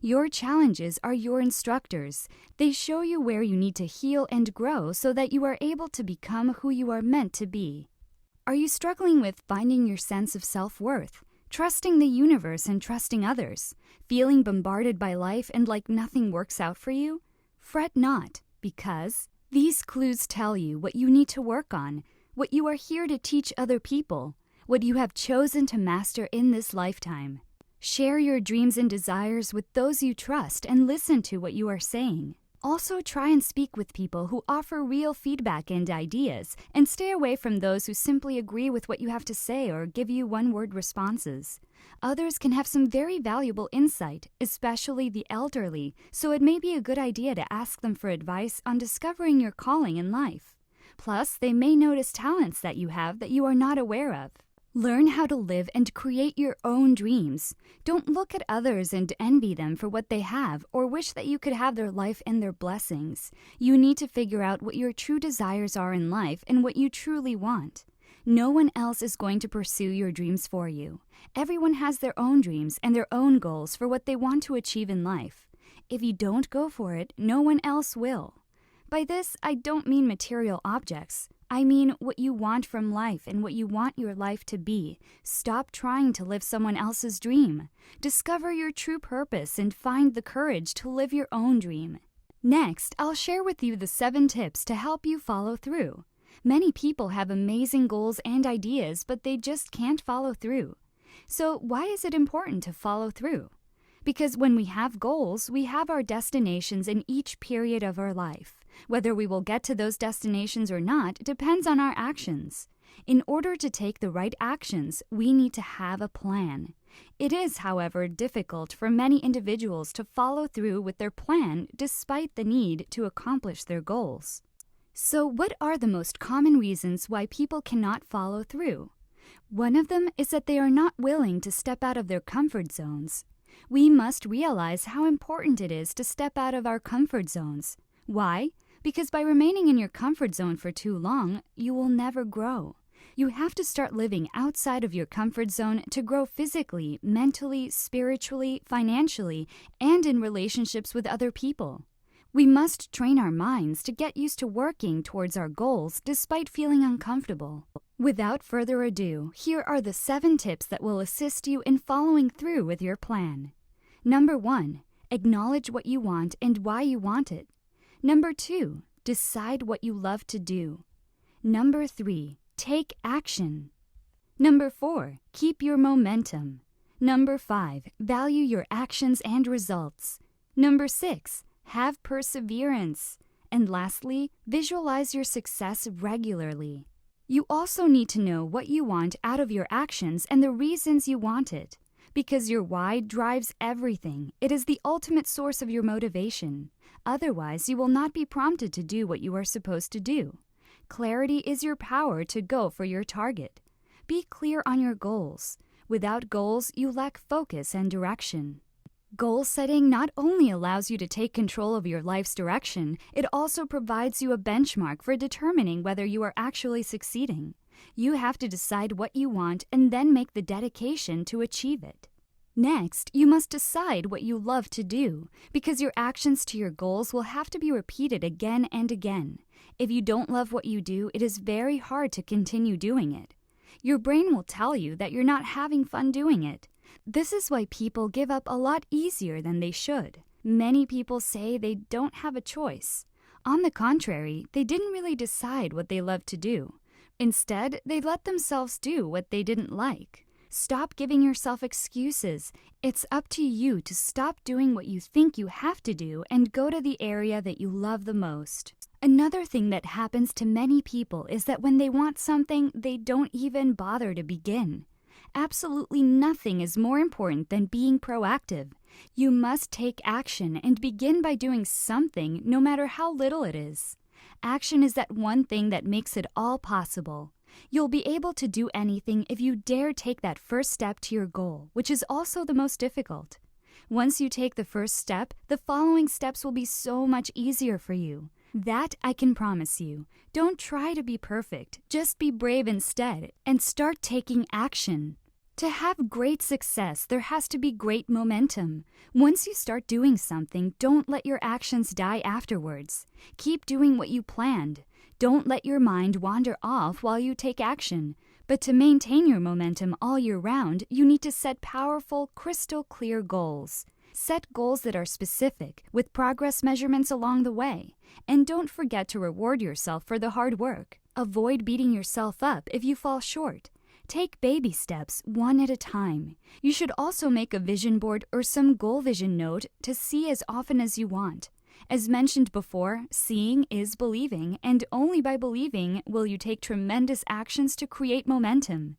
Your challenges are your instructors. They show you where you need to heal and grow so that you are able to become who you are meant to be. Are you struggling with finding your sense of self-worth, trusting the universe and trusting others, feeling bombarded by life and like nothing works out for you? Fret not, because these clues tell you what you need to work on, what you are here to teach other people, what you have chosen to master in this lifetime. Share your dreams and desires with those you trust and listen to what you are saying. Also, try and speak with people who offer real feedback and ideas, and stay away from those who simply agree with what you have to say or give you one-word responses. Others can have some very valuable insight, especially the elderly, so it may be a good idea to ask them for advice on discovering your calling in life. Plus, they may notice talents that you have that you are not aware of. Learn how to live and create your own dreams. Don't look at others and envy them for what they have or wish that you could have their life and their blessings. You need to figure out what your true desires are in life and what you truly want. No one else is going to pursue your dreams for you. Everyone has their own dreams and their own goals for what they want to achieve in life. If you don't go for it, no one else will. By this, I don't mean material objects. I mean what you want from life and what you want your life to be. Stop trying to live someone else's dream. Discover your true purpose and find the courage to live your own dream. Next, I'll share with you the 7 tips to help you follow through. Many people have amazing goals and ideas, but they just can't follow through. So why is it important to follow through? Because when we have goals, we have our destinations in each period of our life. Whether we will get to those destinations or not depends on our actions. In order to take the right actions, we need to have a plan. It is, however, difficult for many individuals to follow through with their plan despite the need to accomplish their goals. So, what are the most common reasons why people cannot follow through? One of them is that they are not willing to step out of their comfort zones. We must realize how important it is to step out of our comfort zones. Why? Because by remaining in your comfort zone for too long, you will never grow. You have to start living outside of your comfort zone to grow physically, mentally, spiritually, financially, and in relationships with other people. We must train our minds to get used to working towards our goals despite feeling uncomfortable. Without further ado, here are the 7 tips that will assist you in following through with your plan. Number 1, acknowledge what you want and why you want it. Number 2, decide what you love to do. Number 3, take action. Number 4, keep your momentum. Number 5, value your actions and results. Number 6, have perseverance. And lastly, visualize your success regularly. You also need to know what you want out of your actions and the reasons you want it. Because your why drives everything. It is the ultimate source of your motivation. Otherwise, you will not be prompted to do what you are supposed to do. Clarity is your power to go for your target. Be clear on your goals. Without goals, you lack focus and direction. Goal setting not only allows you to take control of your life's direction, it also provides you a benchmark for determining whether you are actually succeeding. You have to decide what you want and then make the dedication to achieve it. Next, you must decide what you love to do, because your actions to your goals will have to be repeated again and again. If you don't love what you do, it is very hard to continue doing it. Your brain will tell you that you're not having fun doing it. This is why people give up a lot easier than they should. Many people say they don't have a choice. On the contrary, they didn't really decide what they love to do. Instead, they let themselves do what they didn't like. Stop giving yourself excuses. It's up to you to stop doing what you think you have to do and go to the area that you love the most. Another thing that happens to many people is that when they want something, they don't even bother to begin. Absolutely nothing is more important than being proactive. You must take action and begin by doing something, no matter how little it is. Action is that one thing that makes it all possible. You'll be able to do anything if you dare take that first step to your goal, which is also the most difficult. Once you take the first step, the following steps will be so much easier for you. That I can promise you. Don't try to be perfect. Just be brave instead and start taking action. To have great success, there has to be great momentum. Once you start doing something, don't let your actions die afterwards. Keep doing what you planned. Don't let your mind wander off while you take action. But to maintain your momentum all year round, you need to set powerful, crystal clear goals. Set goals that are specific, with progress measurements along the way. And don't forget to reward yourself for the hard work. Avoid beating yourself up if you fall short. Take baby steps, one at a time. You should also make a vision board or some goal vision note to see as often as you want. As mentioned before, seeing is believing, and only by believing will you take tremendous actions to create momentum.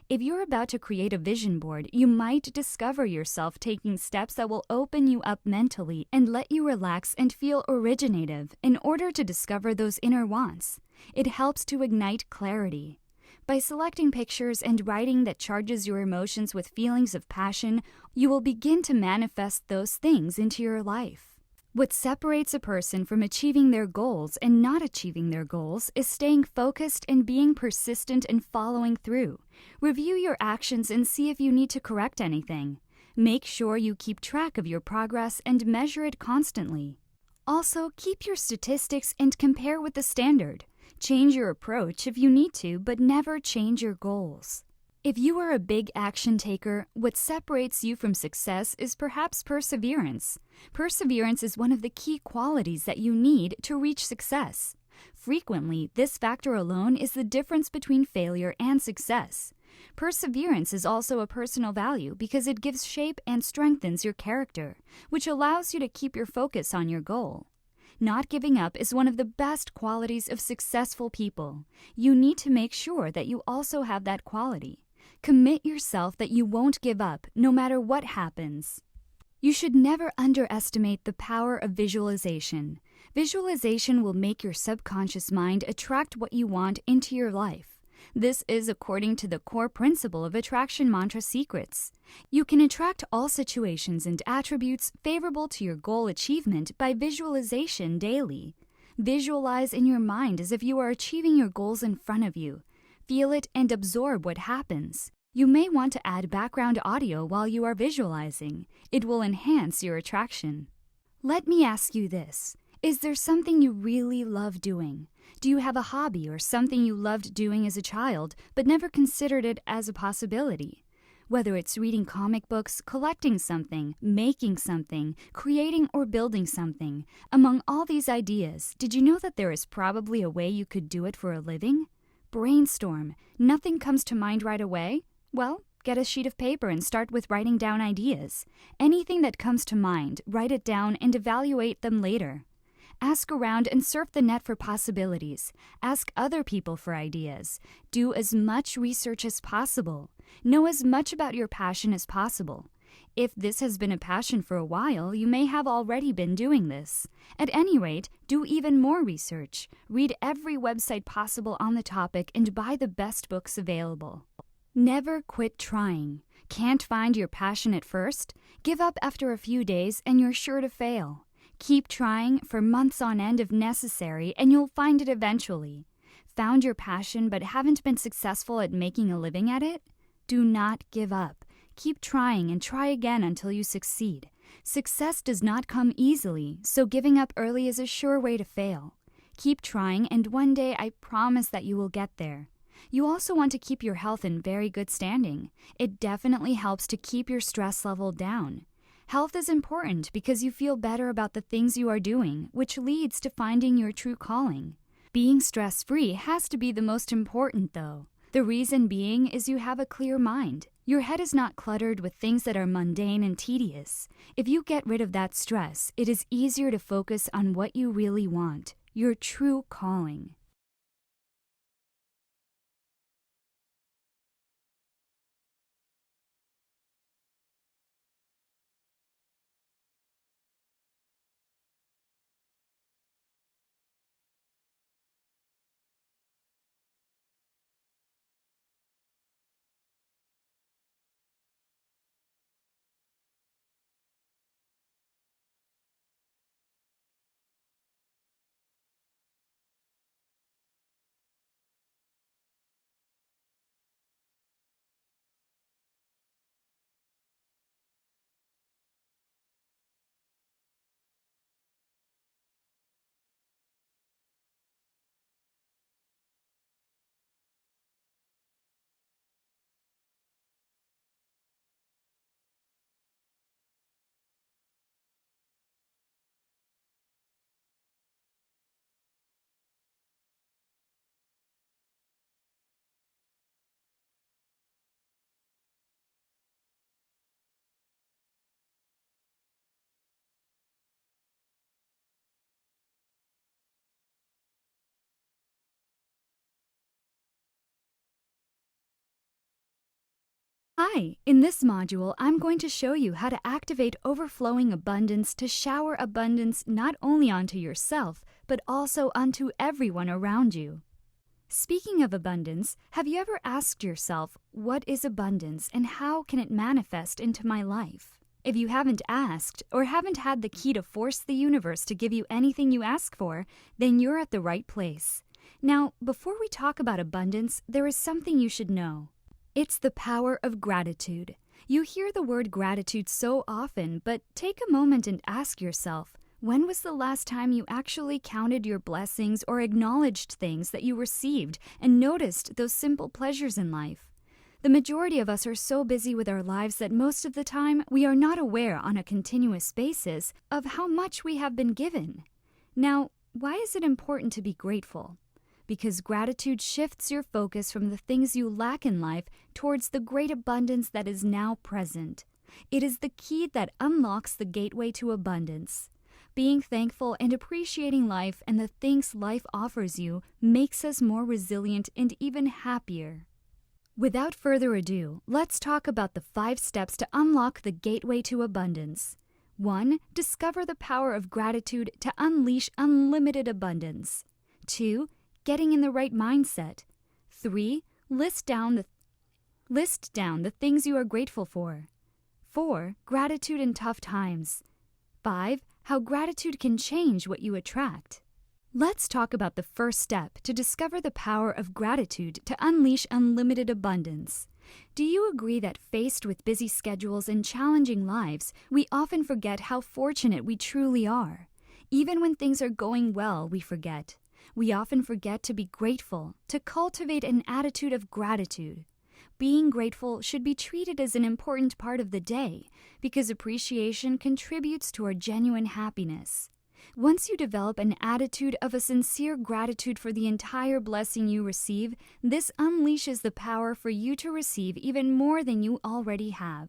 If you're about to create a vision board, you might discover yourself taking steps that will open you up mentally and let you relax and feel originative in order to discover those inner wants. It helps to ignite clarity. By selecting pictures and writing that charges your emotions with feelings of passion, you will begin to manifest those things into your life. What separates a person from achieving their goals and not achieving their goals is staying focused and being persistent and following through. Review your actions and see if you need to correct anything. Make sure you keep track of your progress and measure it constantly. Also, keep your statistics and compare with the standard. Change your approach if you need to, but never change your goals. If you are a big action taker, what separates you from success is perhaps perseverance. Perseverance is one of the key qualities that you need to reach success. Frequently, this factor alone is the difference between failure and success. Perseverance is also a personal value because it gives shape and strengthens your character, which allows you to keep your focus on your goal. Not giving up is one of the best qualities of successful people. You need to make sure that you also have that quality. Commit yourself that you won't give up, no matter what happens. You should never underestimate the power of visualization. Visualization will make your subconscious mind attract what you want into your life. This is according to the core principle of Attraction Mantra Secrets. You can attract all situations and attributes favorable to your goal achievement by visualization daily. Visualize in your mind as if you are achieving your goals in front of you. Feel it and absorb what happens. You may want to add background audio while you are visualizing. It will enhance your attraction. Let me ask you this. Is there something you really love doing? Do you have a hobby or something you loved doing as a child but never considered it as a possibility? Whether it's reading comic books, collecting something, making something, creating or building something, among all these ideas, did you know that there is probably a way you could do it for a living? Brainstorm. Nothing comes to mind right away? Well, get a sheet of paper and start with writing down ideas. Anything that comes to mind, write it down and evaluate them later. Ask around and surf the net for possibilities. Ask other people for ideas. Do as much research as possible. Know as much about your passion as possible. If this has been a passion for a while, you may have already been doing this. At any rate, do even more research. Read every website possible on the topic and buy the best books available. Never quit trying. Can't find your passion at first? Give up after a few days and you're sure to fail. Keep trying for months on end if necessary, and you'll find it eventually. Found your passion but haven't been successful at making a living at it? Do not give up. Keep trying and try again until you succeed. Success does not come easily, so giving up early is a sure way to fail. Keep trying, and one day I promise that you will get there. You also want to keep your health in very good standing. It definitely helps to keep your stress level down. Health is important because you feel better about the things you are doing, which leads to finding your true calling. Being stress-free has to be the most important, though. The reason being is you have a clear mind. Your head is not cluttered with things that are mundane and tedious. If you get rid of that stress, it is easier to focus on what you really want, your true calling. Hi, in this module, I'm going to show you how to activate overflowing abundance to shower abundance not only onto yourself, but also onto everyone around you. Speaking of abundance, have you ever asked yourself, what is abundance and how can it manifest into my life? If you haven't asked or haven't had the key to force the universe to give you anything you ask for, then you're at the right place. Now, before we talk about abundance, there is something you should know. It's the power of gratitude. You hear the word gratitude so often, but take a moment and ask yourself, when was the last time you actually counted your blessings or acknowledged things that you received and noticed those simple pleasures in life? The majority of us are so busy with our lives that most of the time we are not aware on a continuous basis of how much we have been given. Now, why is it important to be grateful? Because gratitude shifts your focus from the things you lack in life towards the great abundance that is now present. It is the key that unlocks the gateway to abundance. Being thankful and appreciating life and the things life offers you makes us more resilient and even happier. Without further ado, let's talk about the 5 steps to unlock the gateway to abundance. 1. Discover the power of gratitude to unleash unlimited abundance. 2. Getting in the right mindset. 3. List down the things you are grateful for. 4. Gratitude in tough times. 5. How gratitude can change what you attract. Let's talk about the first step to discover the power of gratitude to unleash unlimited abundance. Do you agree that faced with busy schedules and challenging lives, we often forget how fortunate we truly are? Even when things are going well, we forget. We often forget to be grateful, to cultivate an attitude of gratitude. Being grateful should be treated as an important part of the day because appreciation contributes to our genuine happiness. Once you develop an attitude of a sincere gratitude for the entire blessing you receive, this unleashes the power for you to receive even more than you already have.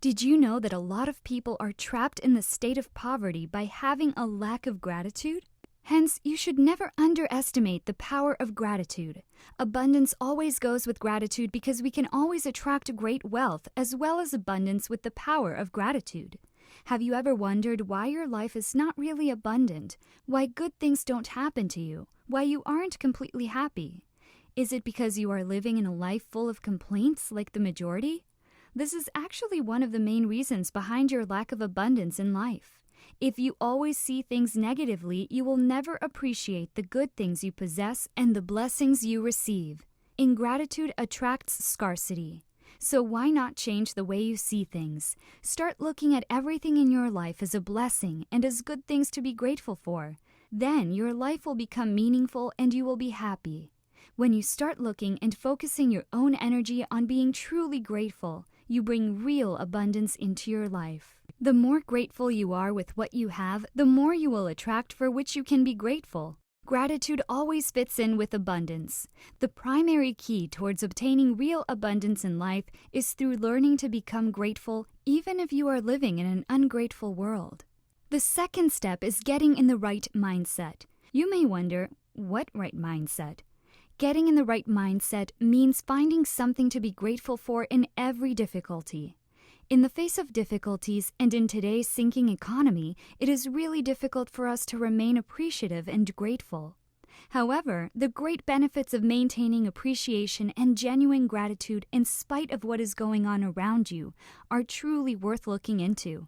Did you know that a lot of people are trapped in the state of poverty by having a lack of gratitude? Hence, you should never underestimate the power of gratitude. Abundance always goes with gratitude because we can always attract great wealth as well as abundance with the power of gratitude. Have you ever wondered why your life is not really abundant? Why good things don't happen to you? Why you aren't completely happy? Is it because you are living in a life full of complaints like the majority? This is actually one of the main reasons behind your lack of abundance in life. If you always see things negatively, you will never appreciate the good things you possess and the blessings you receive. Ingratitude attracts scarcity. So why not change the way you see things? Start looking at everything in your life as a blessing and as good things to be grateful for. Then your life will become meaningful and you will be happy. When you start looking and focusing your own energy on being truly grateful, you bring real abundance into your life. The more grateful you are with what you have, the more you will attract for which you can be grateful. Gratitude always fits in with abundance. The primary key towards obtaining real abundance in life is through learning to become grateful even if you are living in an ungrateful world. The second step is getting in the right mindset. You may wonder, what right mindset? Getting in the right mindset means finding something to be grateful for in every difficulty. In the face of difficulties and in today's sinking economy, it is really difficult for us to remain appreciative and grateful. However, the great benefits of maintaining appreciation and genuine gratitude in spite of what is going on around you are truly worth looking into.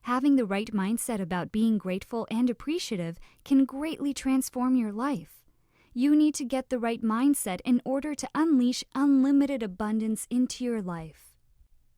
Having the right mindset about being grateful and appreciative can greatly transform your life. You need to get the right mindset in order to unleash unlimited abundance into your life.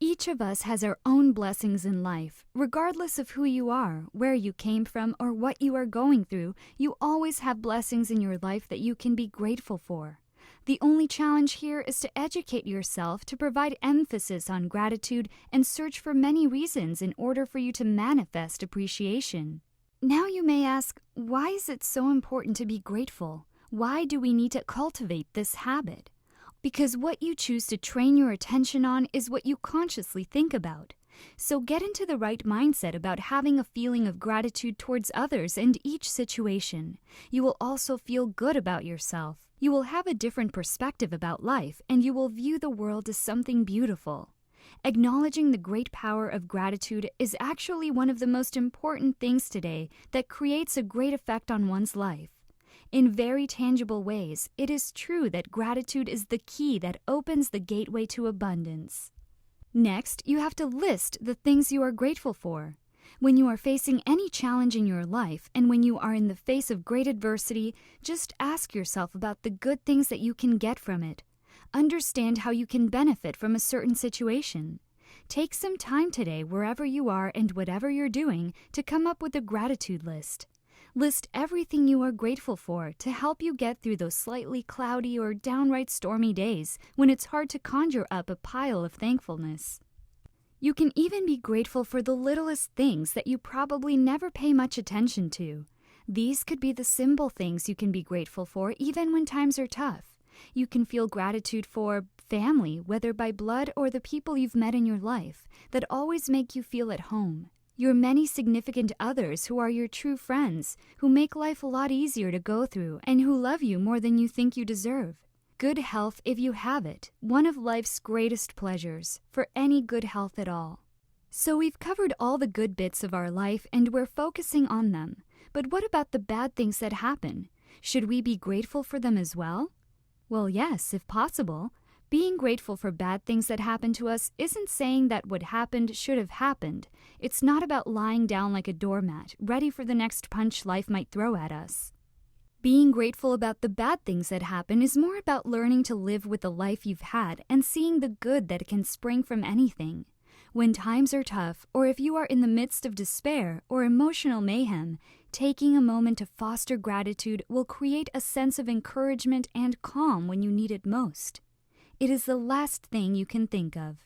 Each of us has our own blessings in life. Regardless of who you are, where you came from, or what you are going through, you always have blessings in your life that you can be grateful for. The only challenge here is to educate yourself to provide emphasis on gratitude and search for many reasons in order for you to manifest appreciation. Now you may ask, why is it so important to be grateful? Why do we need to cultivate this habit? Because what you choose to train your attention on is what you consciously think about. So get into the right mindset about having a feeling of gratitude towards others and each situation. You will also feel good about yourself. You will have a different perspective about life, and you will view the world as something beautiful. Acknowledging the great power of gratitude is actually one of the most important things today that creates a great effect on one's life. In very tangible ways, it is true that gratitude is the key that opens the gateway to abundance. Next, you have to list the things you are grateful for. When you are facing any challenge in your life and when you are in the face of great adversity, just ask yourself about the good things that you can get from it. Understand how you can benefit from a certain situation. Take some time today, wherever you are and whatever you're doing, to come up with a gratitude list. List everything you are grateful for to help you get through those slightly cloudy or downright stormy days when it's hard to conjure up a pile of thankfulness. You can even be grateful for the littlest things that you probably never pay much attention to. These could be the simple things you can be grateful for even when times are tough. You can feel gratitude for family, whether by blood or the people you've met in your life, that always make you feel at home. Your many significant others who are your true friends, who make life a lot easier to go through, and who love you more than you think you deserve. Good health, if you have it, one of life's greatest pleasures, for any good health at all. So we've covered all the good bits of our life and we're focusing on them. But what about the bad things that happen? Should we be grateful for them as well? Well, yes, if possible. Being grateful for bad things that happen to us isn't saying that what happened should have happened. It's not about lying down like a doormat, ready for the next punch life might throw at us. Being grateful about the bad things that happen is more about learning to live with the life you've had and seeing the good that can spring from anything. When times are tough, or if you are in the midst of despair or emotional mayhem, taking a moment to foster gratitude will create a sense of encouragement and calm when you need it most. It is the last thing you can think of.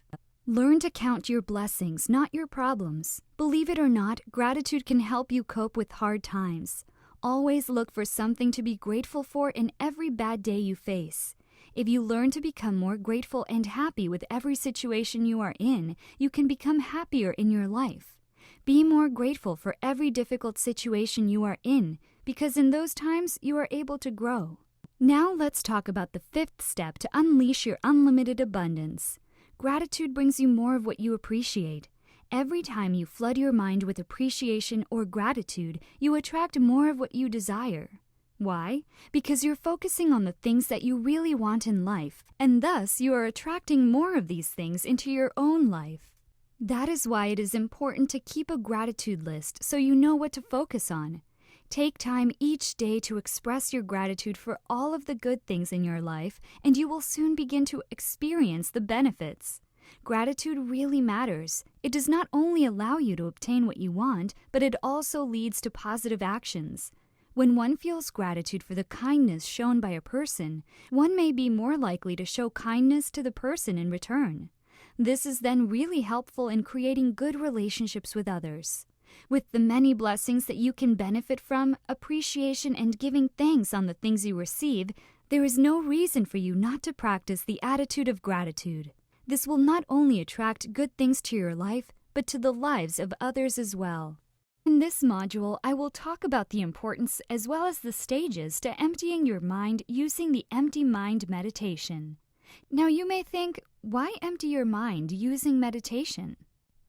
Learn to count your blessings, not your problems. Believe it or not, gratitude can help you cope with hard times. Always look for something to be grateful for in every bad day you face. If you learn to become more grateful and happy with every situation you are in, you can become happier in your life. Be more grateful for every difficult situation you are in, because in those times you are able to grow. Now let's talk about the 5th step to unleash your unlimited abundance. Gratitude brings you more of what you appreciate. Every time you flood your mind with appreciation or gratitude, you attract more of what you desire. Why? Because you're focusing on the things that you really want in life, and thus you are attracting more of these things into your own life. That is why it is important to keep a gratitude list so you know what to focus on. Take time each day to express your gratitude for all of the good things in your life, and you will soon begin to experience the benefits. Gratitude really matters. It does not only allow you to obtain what you want, but it also leads to positive actions. When one feels gratitude for the kindness shown by a person, one may be more likely to show kindness to the person in return. This is then really helpful in creating good relationships with others. With the many blessings that you can benefit from, appreciation and giving thanks on the things you receive, there is no reason for you not to practice the attitude of gratitude. This will not only attract good things to your life, but to the lives of others as well. In this module, I will talk about the importance as well as the stages to emptying your mind using the empty mind meditation. Now you may think, why empty your mind using meditation?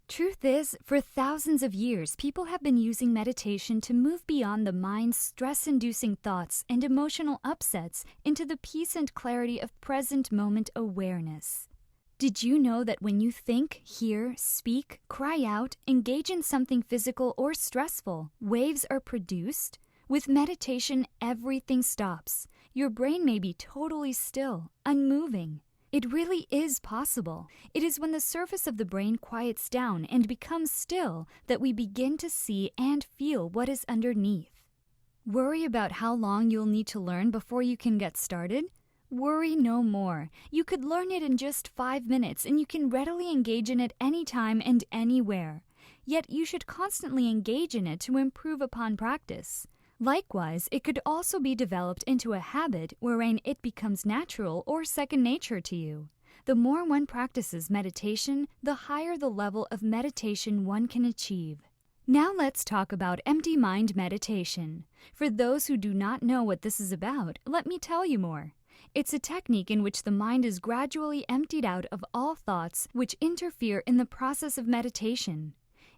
Truth is, for thousands of years, people have been using meditation to move beyond the mind's stress-inducing thoughts and emotional upsets into the peace and clarity of present moment awareness. Did you know that when you think, hear, speak, cry out, engage in something physical or stressful, waves are produced? With meditation, everything stops. Your brain may be totally still, unmoving. It really is possible. It is when the surface of the brain quiets down and becomes still that we begin to see and feel what is underneath. Worry about how long you'll need to learn before you can get started? Worry no more. You could learn it in just 5 minutes, and you can readily engage in it anytime and anywhere. Yet you should constantly engage in it to improve upon practice. Likewise, it could also be developed into a habit wherein it becomes natural or second nature to you. The more one practices meditation, the higher the level of meditation one can achieve. Now let's talk about empty mind meditation. For those who do not know what this is about, let me tell you more. It's a technique in which the mind is gradually emptied out of all thoughts which interfere in the process of meditation.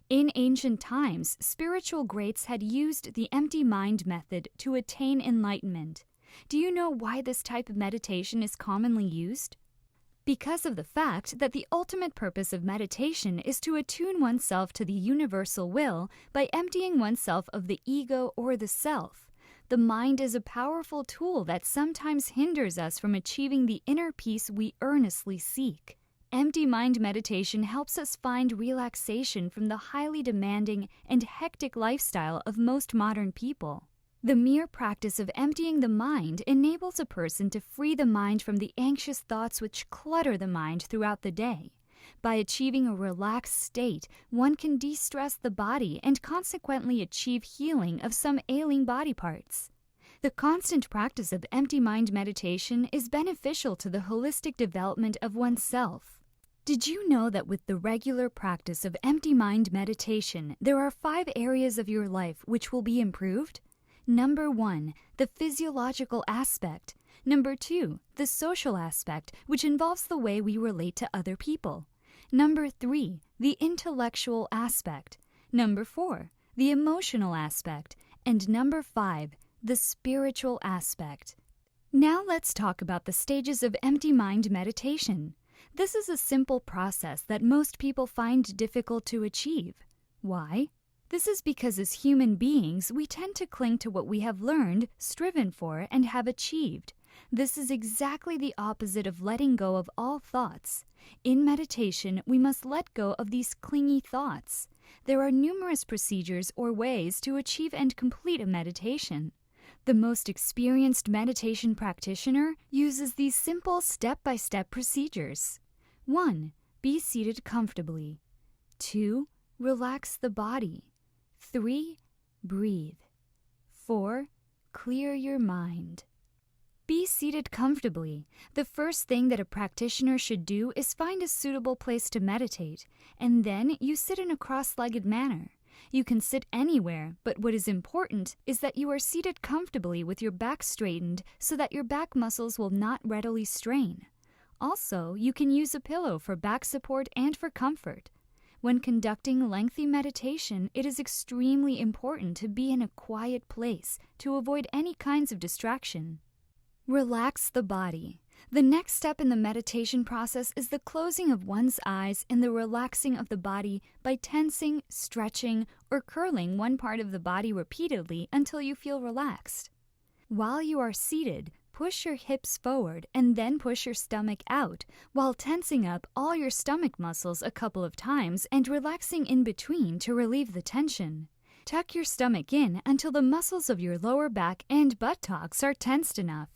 In ancient times, spiritual greats had used the empty mind method to attain enlightenment. Do you know why this type of meditation is commonly used? Because of the fact that the ultimate purpose of meditation is to attune oneself to the universal will by emptying oneself of the ego or the self. The mind is a powerful tool that sometimes hinders us from achieving the inner peace we earnestly seek. Empty mind meditation helps us find relaxation from the highly demanding and hectic lifestyle of most modern people. The mere practice of emptying the mind enables a person to free the mind from the anxious thoughts which clutter the mind throughout the day. By achieving a relaxed state, one can de-stress the body and consequently achieve healing of some ailing body parts. The constant practice of empty mind meditation is beneficial to the holistic development of oneself. Did you know that with the regular practice of empty mind meditation, there are 5 areas of your life which will be improved? Number 1, the physiological aspect. Number 2, the social aspect, which involves the way we relate to other people. Number 3, the intellectual aspect. Number 4, the emotional aspect. And number 5, the spiritual aspect. Now let's talk about the stages of empty mind meditation. This is a simple process that most people find difficult to achieve. Why? This is because as human beings, we tend to cling to what we have learned, striven for, and have achieved. This is exactly the opposite of letting go of all thoughts. In meditation, we must let go of these clingy thoughts. There are numerous procedures or ways to achieve and complete a meditation. The most experienced meditation practitioner uses these simple step-by-step procedures. 1. Be seated comfortably. 2. Relax the body. 3. Breathe. 4. Clear your mind. Be seated comfortably. The first thing that a practitioner should do is find a suitable place to meditate, and then you sit in a cross-legged manner. You can sit anywhere, but what is important is that you are seated comfortably with your back straightened so that your back muscles will not readily strain. Also, you can use a pillow for back support and for comfort. When conducting lengthy meditation, it is extremely important to be in a quiet place to avoid any kinds of distraction. Relax the body. The next step in the meditation process is the closing of one's eyes and the relaxing of the body by tensing, stretching, or curling one part of the body repeatedly until you feel relaxed. While you are seated, push your hips forward and then push your stomach out while tensing up all your stomach muscles a couple of times and relaxing in between to relieve the tension. Tuck your stomach in until the muscles of your lower back and buttocks are tensed enough.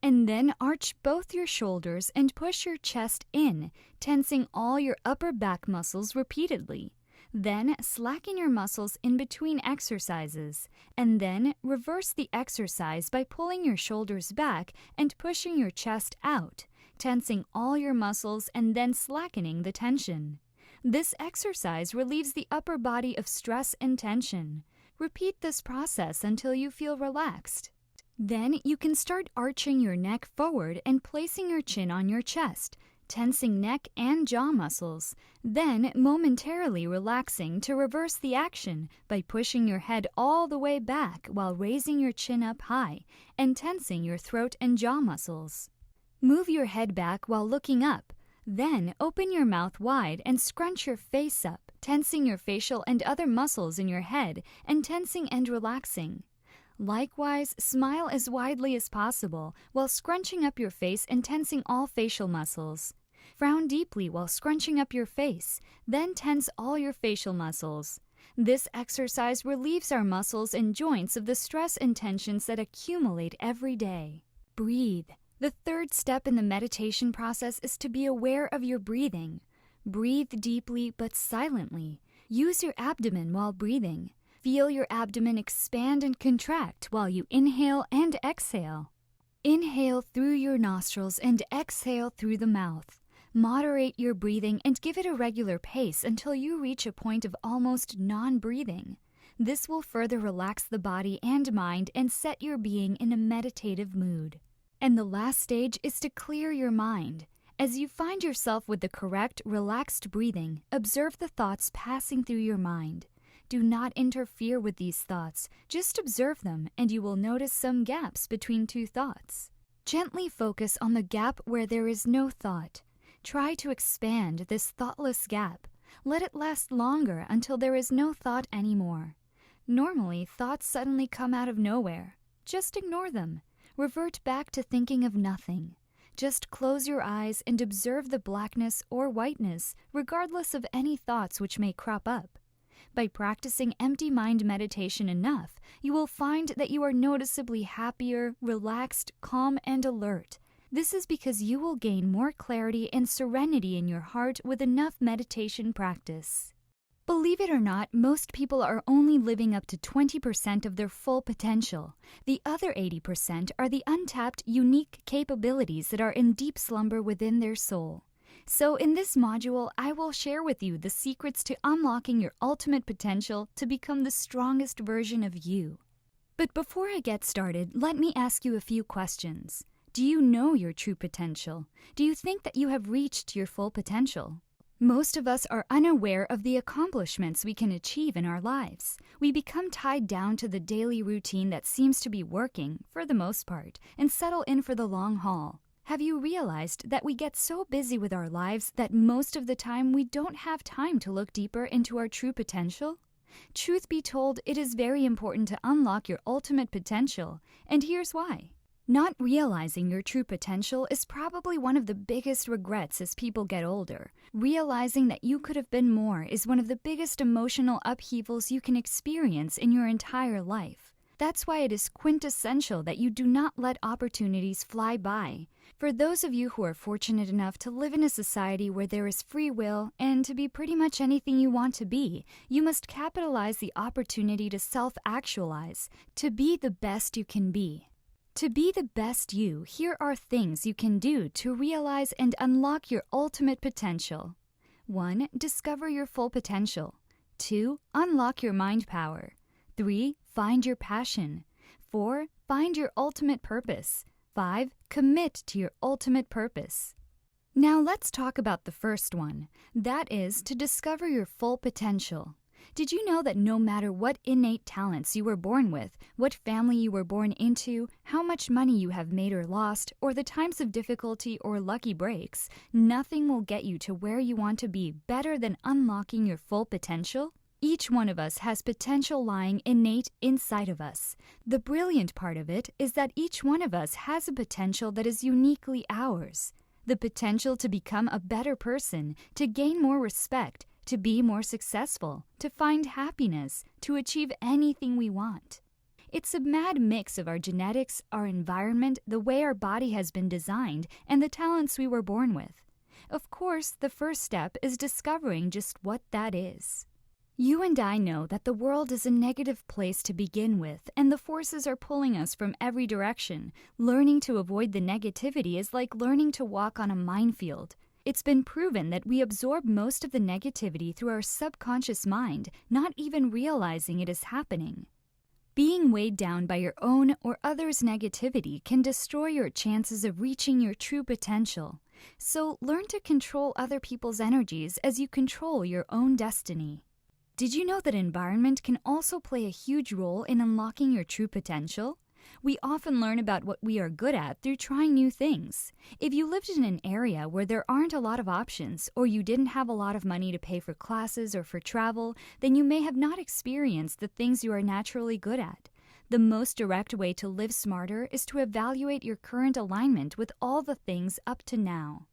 And then arch both your shoulders and push your chest in, tensing all your upper back muscles repeatedly. Then slacken your muscles in between exercises, and then reverse the exercise by pulling your shoulders back and pushing your chest out, tensing all your muscles and then slackening the tension. This exercise relieves the upper body of stress and tension. Repeat this process until you feel relaxed. Then you can start arching your neck forward and placing your chin on your chest, tensing neck and jaw muscles, then momentarily relaxing to reverse the action by pushing your head all the way back while raising your chin up high and tensing your throat and jaw muscles. Move your head back while looking up, then open your mouth wide and scrunch your face up, tensing your facial and other muscles in your head and tensing and relaxing. Likewise, smile as widely as possible while scrunching up your face and tensing all facial muscles. Frown deeply while scrunching up your face, then tense all your facial muscles. This exercise relieves our muscles and joints of the stress and tensions that accumulate every day. Breathe. The third step in the meditation process is to be aware of your breathing. Breathe deeply but silently. Use your abdomen while breathing. Feel your abdomen expand and contract while you inhale and exhale. Inhale through your nostrils and exhale through the mouth. Moderate your breathing and give it a regular pace until you reach a point of almost non-breathing. This will further relax the body and mind and set your being in a meditative mood. And the last stage is to clear your mind. As you find yourself with the correct, relaxed breathing, observe the thoughts passing through your mind. Do not interfere with these thoughts. Just observe them, and you will notice some gaps between two thoughts. Gently focus on the gap where there is no thought. Try to expand this thoughtless gap. Let it last longer until there is no thought anymore. Normally, thoughts suddenly come out of nowhere. Just ignore them. Revert back to thinking of nothing. Just close your eyes and observe the blackness or whiteness, regardless of any thoughts which may crop up. By practicing empty mind meditation enough, you will find that you are noticeably happier, relaxed, calm, and alert. This is because you will gain more clarity and serenity in your heart with enough meditation practice. Believe it or not, most people are only living up to 20% of their full potential. The other 80% are the untapped, unique capabilities that are in deep slumber within their soul. So in this module, I will share with you the secrets to unlocking your ultimate potential to become the strongest version of you. But before I get started, let me ask you a few questions. Do you know your true potential? Do you think that you have reached your full potential? Most of us are unaware of the accomplishments we can achieve in our lives. We become tied down to the daily routine that seems to be working, for the most part, and settle in for the long haul. Have you realized that we get so busy with our lives that most of the time we don't have time to look deeper into our true potential? Truth be told, it is very important to unlock your ultimate potential, and here's why. Not realizing your true potential is probably one of the biggest regrets as people get older. Realizing that you could have been more is one of the biggest emotional upheavals you can experience in your entire life. That's why it is quintessential that you do not let opportunities fly by. For those of you who are fortunate enough to live in a society where there is free will and to be pretty much anything you want to be, you must capitalize the opportunity to self-actualize, to be the best you can be. To be the best you, here are things you can do to realize and unlock your ultimate potential. 1. Discover your full potential. 2. Unlock your mind power. 3. Find your passion. 4. Find your ultimate purpose. 5. Commit to your ultimate purpose. Now let's talk about the first one. That is to discover your full potential. Did you know that no matter what innate talents you were born with, what family you were born into, how much money you have made or lost, or the times of difficulty or lucky breaks, nothing will get you to where you want to be better than unlocking your full potential? Each one of us has potential lying innate inside of us. The brilliant part of it is that each one of us has a potential that is uniquely ours. The potential to become a better person, to gain more respect, to be more successful, to find happiness, to achieve anything we want. It's a mad mix of our genetics, our environment, the way our body has been designed, and the talents we were born with. Of course, the first step is discovering just what that is. You and I know that the world is a negative place to begin with, and the forces are pulling us from every direction. Learning to avoid the negativity is like learning to walk on a minefield. It's been proven that we absorb most of the negativity through our subconscious mind, not even realizing it is happening. Being weighed down by your own or others' negativity can destroy your chances of reaching your true potential. So learn to control other people's energies as you control your own destiny. Did you know that environment can also play a huge role in unlocking your true potential? We often learn about what we are good at through trying new things. If you lived in an area where there aren't a lot of options, or you didn't have a lot of money to pay for classes or for travel, then you may have not experienced the things you are naturally good at. The most direct way to live smarter is to evaluate your current alignment with all the things up to now.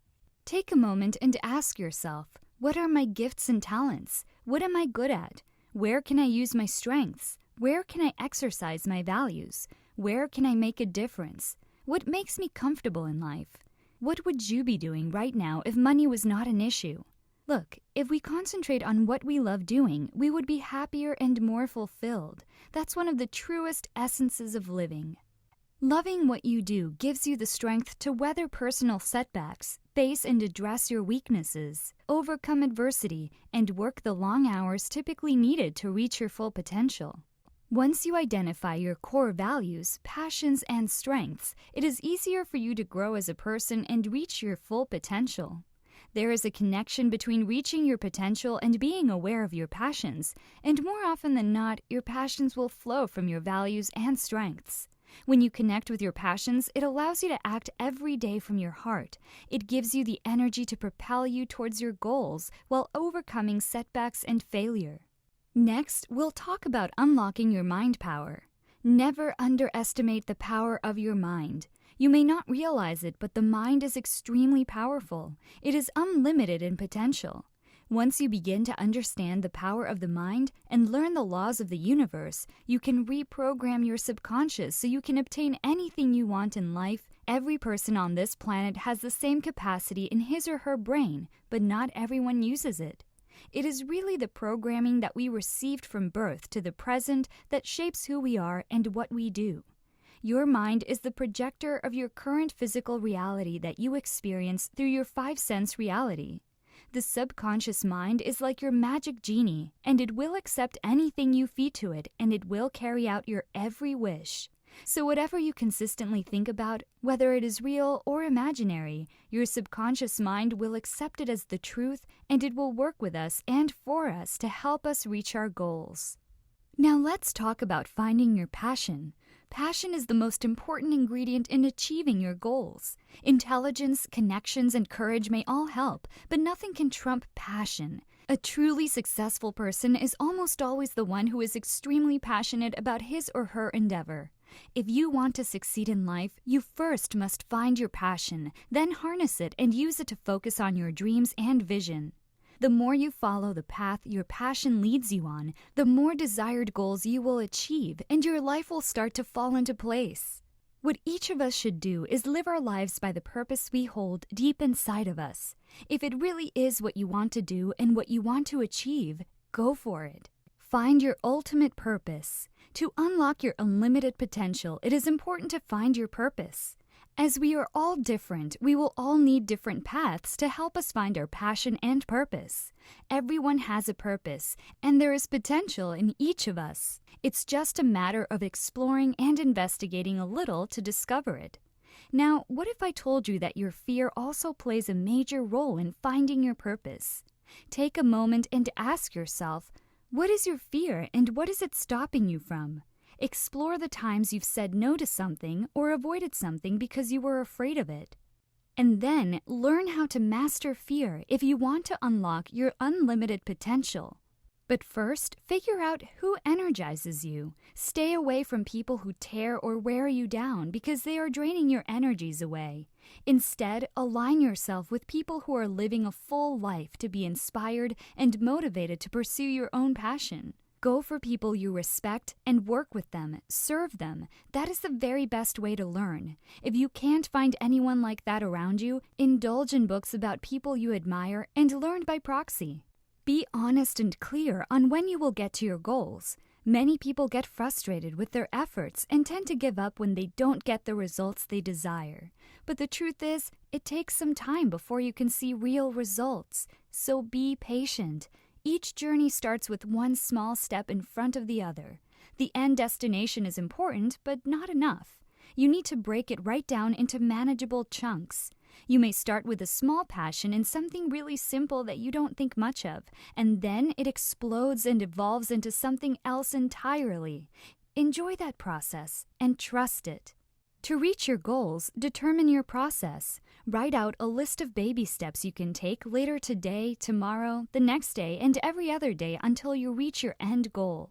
Take a moment and ask yourself, what are my gifts and talents? What am I good at? Where can I use my strengths? Where can I exercise my values? Where can I make a difference? What makes me comfortable in life? What would you be doing right now if money was not an issue? Look, if we concentrate on what we love doing, we would be happier and more fulfilled. That's one of the truest essences of living. Loving what you do gives you the strength to weather personal setbacks, face and address your weaknesses, overcome adversity, and work the long hours typically needed to reach your full potential. Once you identify your core values, passions, and strengths, it is easier for you to grow as a person and reach your full potential. There is a connection between reaching your potential and being aware of your passions, and more often than not, your passions will flow from your values and strengths. When you connect with your passions, it allows you to act every day from your heart. It gives you the energy to propel you towards your goals while overcoming setbacks and failure. Next, we'll talk about unlocking your mind power. Never underestimate the power of your mind. You may not realize it, but the mind is extremely powerful. It is unlimited in potential. Once you begin to understand the power of the mind and learn the laws of the universe, you can reprogram your subconscious so you can obtain anything you want in life. Every person on this planet has the same capacity in his or her brain, but not everyone uses it. It is really the programming that we received from birth to the present that shapes who we are and what we do. Your mind is the projector of your current physical reality that you experience through your five-sense reality. The subconscious mind is like your magic genie, and it will accept anything you feed to it, and it will carry out your every wish. So whatever you consistently think about, whether it is real or imaginary, your subconscious mind will accept it as the truth, and it will work with us and for us to help us reach our goals. Now let's talk about finding your passion. Passion is the most important ingredient in achieving your goals. Intelligence, connections, and courage may all help, but nothing can trump passion. A truly successful person is almost always the one who is extremely passionate about his or her endeavor. If you want to succeed in life, you first must find your passion, then harness it and use it to focus on your dreams and vision. The more you follow the path your passion leads you on, the more desired goals you will achieve, and your life will start to fall into place. What each of us should do is live our lives by the purpose we hold deep inside of us. If it really is what you want to do and what you want to achieve, go for it. Find your ultimate purpose. To unlock your unlimited potential, it is important to find your purpose. As we are all different, we will all need different paths to help us find our passion and purpose. Everyone has a purpose, and there is potential in each of us. It's just a matter of exploring and investigating a little to discover it. Now, what if I told you that your fear also plays a major role in finding your purpose? Take a moment and ask yourself, what is your fear and what is it stopping you from? Explore the times you've said no to something or avoided something because you were afraid of it. And then learn how to master fear if you want to unlock your unlimited potential. But first, figure out who energizes you. Stay away from people who tear or wear you down because they are draining your energies away. Instead, align yourself with people who are living a full life to be inspired and motivated to pursue your own passion. Go for people you respect and work with them, serve them. That is the very best way to learn. If you can't find anyone like that around you, indulge in books about people you admire and learn by proxy. Be honest and clear on when you will get to your goals. Many people get frustrated with their efforts and tend to give up when they don't get the results they desire. But the truth is, it takes some time before you can see real results. So be patient. Each journey starts with one small step in front of the other. The end destination is important, but not enough. You need to break it right down into manageable chunks. You may start with a small passion in something really simple that you don't think much of, and then it explodes and evolves into something else entirely. Enjoy that process and trust it. To reach your goals, determine your process. Write out a list of baby steps you can take later today, tomorrow, the next day, and every other day until you reach your end goal.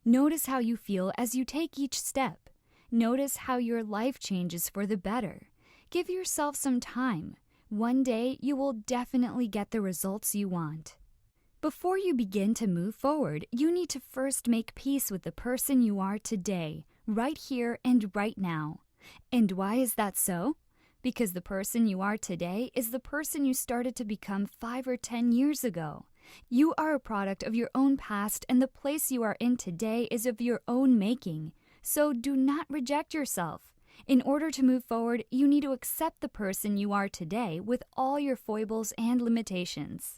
Notice how you feel as you take each step. Notice how your life changes for the better. Give yourself some time. One day, you will definitely get the results you want. Before you begin to move forward, you need to first make peace with the person you are today, right here and right now. And why is that so? Because the person you are today is the person you started to become 5 or 10 years ago. You are a product of your own past, and the place you are in today is of your own making. So do not reject yourself. In order to move forward, you need to accept the person you are today with all your foibles and limitations.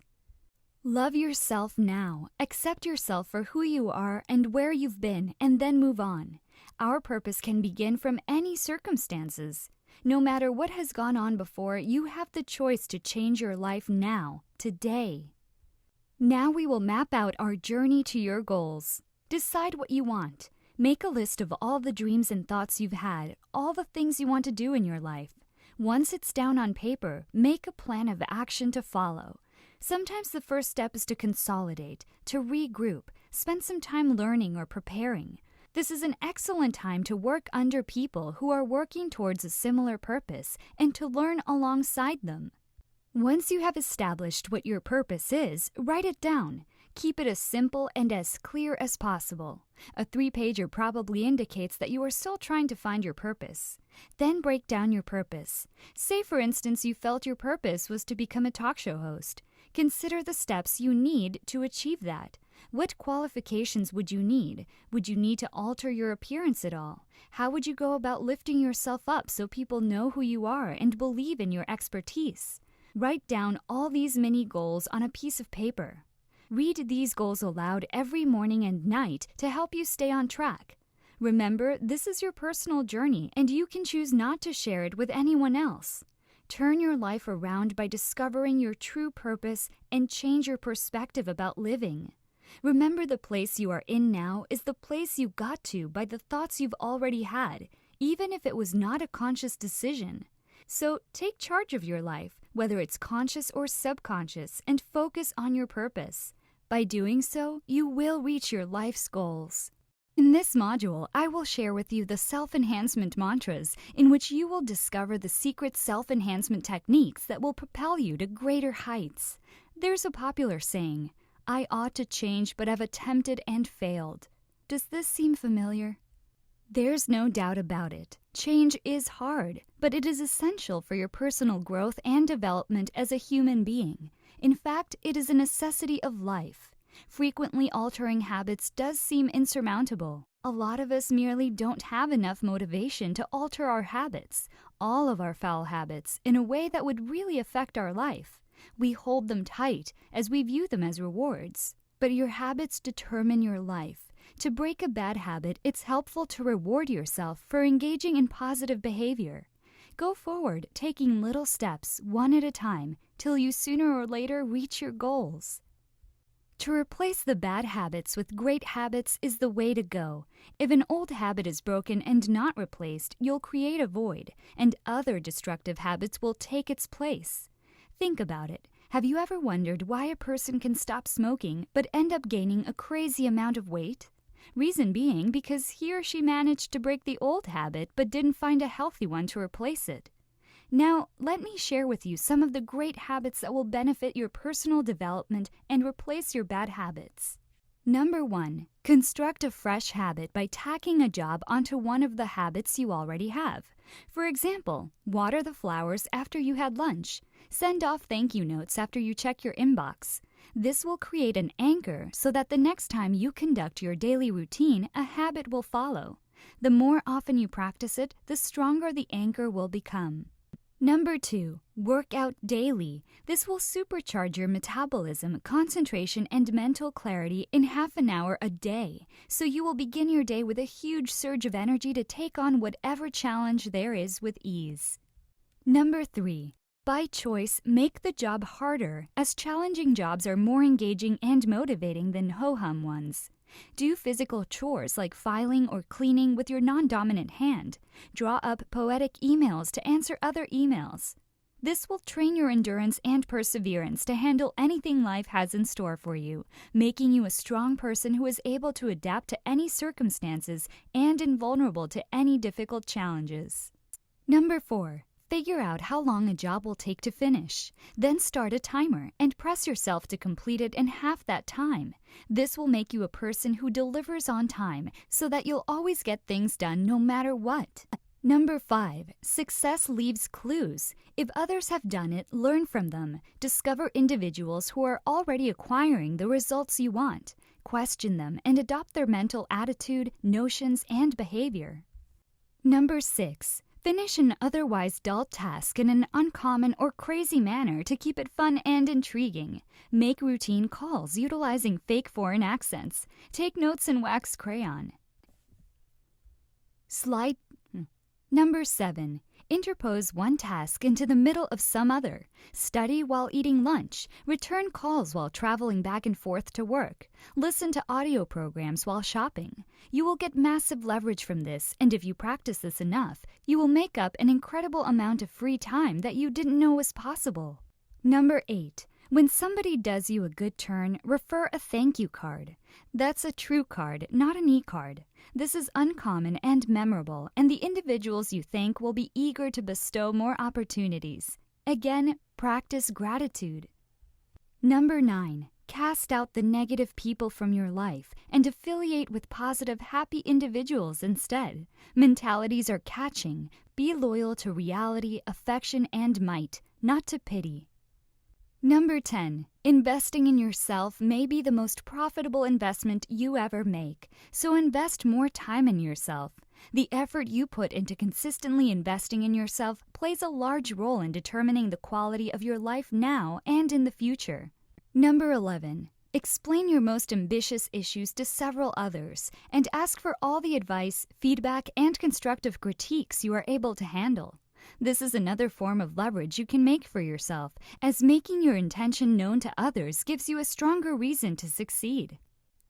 Love yourself now. Accept yourself for who you are and where you've been, and then move on. Our purpose can begin from any circumstances. No matter what has gone on before, you have the choice to change your life now, today. Now we will map out our journey to your goals. Decide what you want. Make a list of all the dreams and thoughts you've had, all the things you want to do in your life. Once it's down on paper, make a plan of action to follow. Sometimes the first step is to consolidate, to regroup, spend some time learning or preparing. This is an excellent time to work under people who are working towards a similar purpose and to learn alongside them. Once you have established what your purpose is, write it down. Keep it as simple and as clear as possible. A 3-pager probably indicates that you are still trying to find your purpose. Then break down your purpose. Say, for instance, you felt your purpose was to become a talk show host. Consider the steps you need to achieve that. What qualifications would you need? Would you need to alter your appearance at all? How would you go about lifting yourself up so people know who you are and believe in your expertise? Write down all these mini goals on a piece of paper. Read these goals aloud every morning and night to help you stay on track. Remember, this is your personal journey, and you can choose not to share it with anyone else. Turn your life around by discovering your true purpose and change your perspective about living. Remember, the place you are in now is the place you got to by the thoughts you've already had, even if it was not a conscious decision. So take charge of your life, whether it's conscious or subconscious, and focus on your purpose. By doing so, you will reach your life's goals. In this module, I will share with you the self-enhancement mantras in which you will discover the secret self-enhancement techniques that will propel you to greater heights. There's a popular saying, "I ought to change but have attempted and failed." Does this seem familiar? There's no doubt about it. Change is hard, but it is essential for your personal growth and development as a human being. In fact, it is a necessity of life. Frequently altering habits does seem insurmountable. A lot of us merely don't have enough motivation to alter our habits, all of our foul habits, in a way that would really affect our life. We hold them tight as we view them as rewards. But your habits determine your life. To break a bad habit, it's helpful to reward yourself for engaging in positive behavior. Go forward, taking little steps, one at a time, till you sooner or later reach your goals. To replace the bad habits with great habits is the way to go. If an old habit is broken and not replaced, you'll create a void, and other destructive habits will take its place. Think about it. Have you ever wondered why a person can stop smoking but end up gaining a crazy amount of weight? Reason being because he or she managed to break the old habit but didn't find a healthy one to replace it. Now, let me share with you some of the great habits that will benefit your personal development and replace your bad habits. Number 1. Construct a fresh habit by tacking a job onto one of the habits you already have. For example, water the flowers after you had lunch. Send off thank you notes after you check your inbox. This will create an anchor so that the next time you conduct your daily routine, a habit will follow. The more often you practice it, the stronger the anchor will become. Number 2. Work out daily. This will supercharge your metabolism, concentration, and mental clarity in half an hour a day, so you will begin your day with a huge surge of energy to take on whatever challenge there is with ease. Number 3. By choice, make the job harder, as challenging jobs are more engaging and motivating than ho-hum ones. Do physical chores like filing or cleaning with your non-dominant hand. Draw up poetic emails to answer other emails. This will train your endurance and perseverance to handle anything life has in store for you, making you a strong person who is able to adapt to any circumstances and invulnerable to any difficult challenges. Number 4. Figure out how long a job will take to finish. Then start a timer and press yourself to complete it in half that time. This will make you a person who delivers on time so that you'll always get things done no matter what. Number 5. Success leaves clues. If others have done it, learn from them. Discover individuals who are already acquiring the results you want. Question them and adopt their mental attitude, notions, and behavior. Number 6. Finish an otherwise dull task in an uncommon or crazy manner to keep it fun and intriguing. Make routine calls utilizing fake foreign accents. Take notes in wax crayon. Number 7. Interpose one task into the middle of some other. Study while eating lunch. Return calls while traveling back and forth to work. Listen to audio programs while shopping. You will get massive leverage from this, and if you practice this enough, you will make up an incredible amount of free time that you didn't know was possible. Number 8. When somebody does you a good turn, refer a thank you card. That's a true card, not an e-card. This is uncommon and memorable, and the individuals you thank will be eager to bestow more opportunities. Again, practice gratitude. Number 9. Cast out the negative people from your life and affiliate with positive, happy individuals instead. Mentalities are catching. Be loyal to reality, affection, and might, not to pity. Number 10. Investing in yourself may be the most profitable investment you ever make, so invest more time in yourself. The effort you put into consistently investing in yourself plays a large role in determining the quality of your life now and in the future. Number 11. Explain your most ambitious issues to several others and ask for all the advice, feedback, and constructive critiques you are able to handle. This is another form of leverage you can make for yourself, as making your intention known to others gives you a stronger reason to succeed.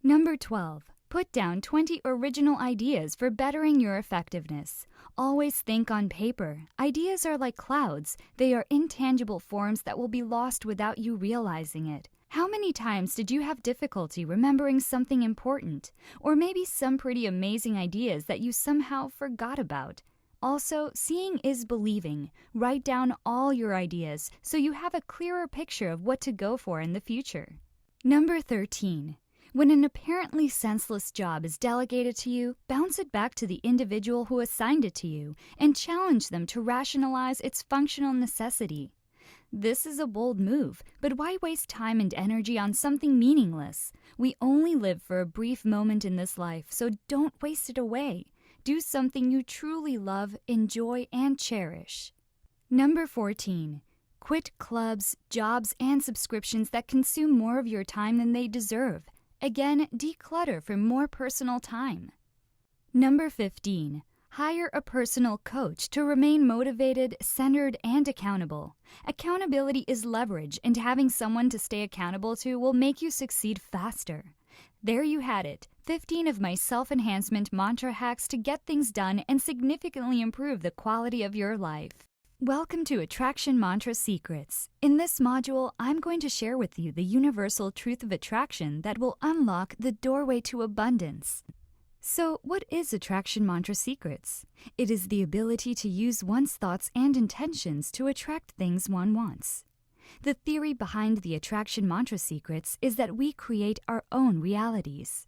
Number 12. Put down 20 original ideas for bettering your effectiveness. Always think on paper. Ideas are like clouds. They are intangible forms that will be lost without you realizing it. How many times did you have difficulty remembering something important, or maybe some pretty amazing ideas that you somehow forgot about? Also, seeing is believing. Write down all your ideas so you have a clearer picture of what to go for in the future. Number 13. When an apparently senseless job is delegated to you, bounce it back to the individual who assigned it to you and challenge them to rationalize its functional necessity. This is a bold move, but why waste time and energy on something meaningless? We only live for a brief moment in this life, so don't waste it away. Do something you truly love, enjoy, and cherish. Number 14. Quit clubs, jobs, and subscriptions that consume more of your time than they deserve. Again, declutter for more personal time. Number 15. Hire a personal coach to remain motivated, centered, and accountable. Accountability is leverage, and having someone to stay accountable to will make you succeed faster. There you had it, 15 of my self-enhancement mantra hacks to get things done and significantly improve the quality of your life. Welcome to Attraction Mantra Secrets. In this module, I'm going to share with you the universal truth of attraction that will unlock the doorway to abundance. So, what is Attraction Mantra Secrets? It is the ability to use one's thoughts and intentions to attract things one wants. The theory behind the Attraction Mantra Secrets is that we create our own realities.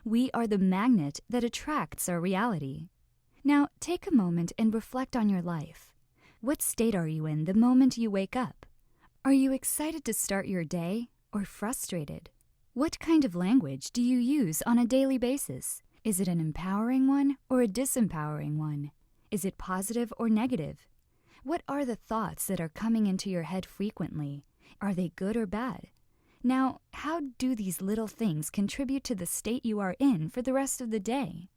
We are the magnet that attracts our reality. Now, take a moment and reflect on your life. What state are you in the moment you wake up? Are you excited to start your day or frustrated? What kind of language do you use on a daily basis? Is it an empowering one or a disempowering one? Is it positive or negative? What are the thoughts that are coming into your head frequently? Are they good or bad? Now, how do these little things contribute to the state you are in for the rest of the day?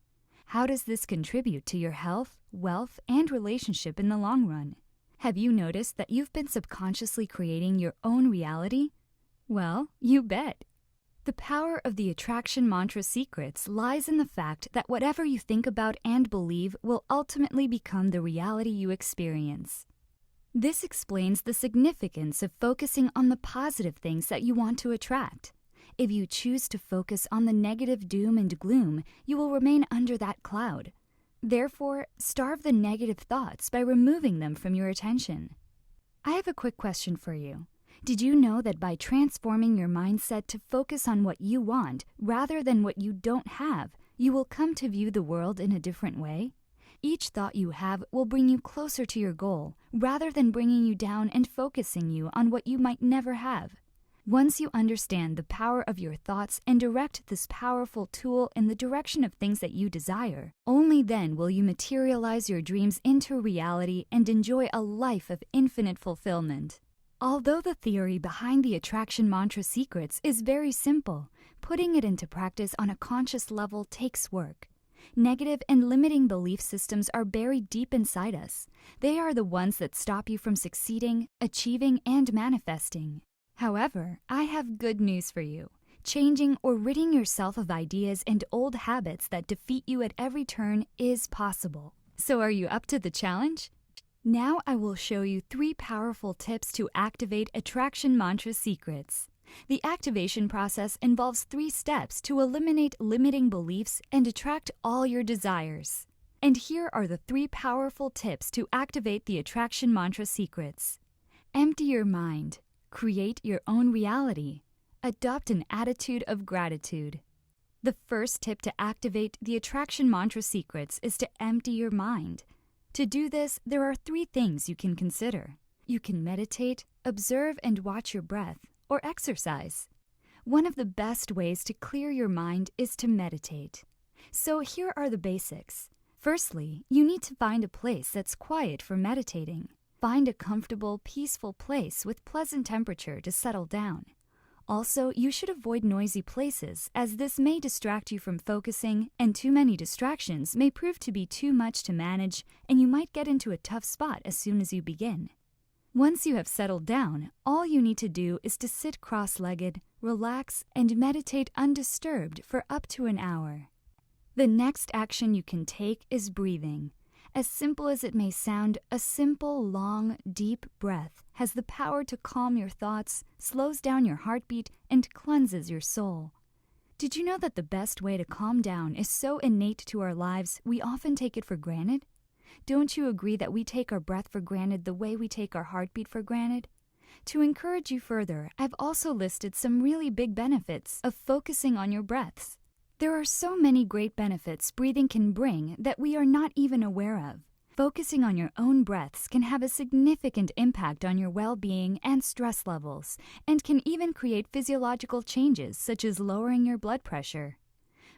How does this contribute to your health, wealth, and relationship in the long run? Have you noticed that you've been subconsciously creating your own reality? Well, you bet. The power of the Attraction Mantra Secrets lies in the fact that whatever you think about and believe will ultimately become the reality you experience. This explains the significance of focusing on the positive things that you want to attract. If you choose to focus on the negative doom and gloom, you will remain under that cloud. Therefore, starve the negative thoughts by removing them from your attention. I have a quick question for you. Did you know that by transforming your mindset to focus on what you want rather than what you don't have, you will come to view the world in a different way? Each thought you have will bring you closer to your goal rather than bringing you down and focusing you on what you might never have. Once you understand the power of your thoughts and direct this powerful tool in the direction of things that you desire, only then will you materialize your dreams into reality and enjoy a life of infinite fulfillment. Although the theory behind the Attraction Mantra Secrets is very simple, putting it into practice on a conscious level takes work. Negative and limiting belief systems are buried deep inside us. They are the ones that stop you from succeeding, achieving, and manifesting. However, I have good news for you. Changing or ridding yourself of ideas and old habits that defeat you at every turn is possible. So are you up to the challenge? Now I will show you 3 powerful tips to activate Attraction Mantra Secrets. The activation process involves 3 steps to eliminate limiting beliefs and attract all your desires. And here are the 3 powerful tips to activate the Attraction Mantra Secrets. Empty your mind. Create your own reality. Adopt an attitude of gratitude. The first tip to activate the Attraction Mantra Secrets is to empty your mind. To do this, there are 3 things you can consider. You can meditate, observe and watch your breath, or exercise. One of the best ways to clear your mind is to meditate. So here are the basics. Firstly, you need to find a place that's quiet for meditating. Find a comfortable, peaceful place with pleasant temperature to settle down. Also, you should avoid noisy places, as this may distract you from focusing, and too many distractions may prove to be too much to manage, and you might get into a tough spot as soon as you begin. Once you have settled down, all you need to do is to sit cross-legged, relax, and meditate undisturbed for up to an hour. The next action you can take is breathing. As simple as it may sound, a simple, long, deep breath has the power to calm your thoughts, slows down your heartbeat, and cleanses your soul. Did you know that the best way to calm down is so innate to our lives we often take it for granted? Don't you agree that we take our breath for granted the way we take our heartbeat for granted? To encourage you further, I've also listed some really big benefits of focusing on your breaths. There are so many great benefits breathing can bring that we are not even aware of. Focusing on your own breaths can have a significant impact on your well-being and stress levels, and can even create physiological changes such as lowering your blood pressure.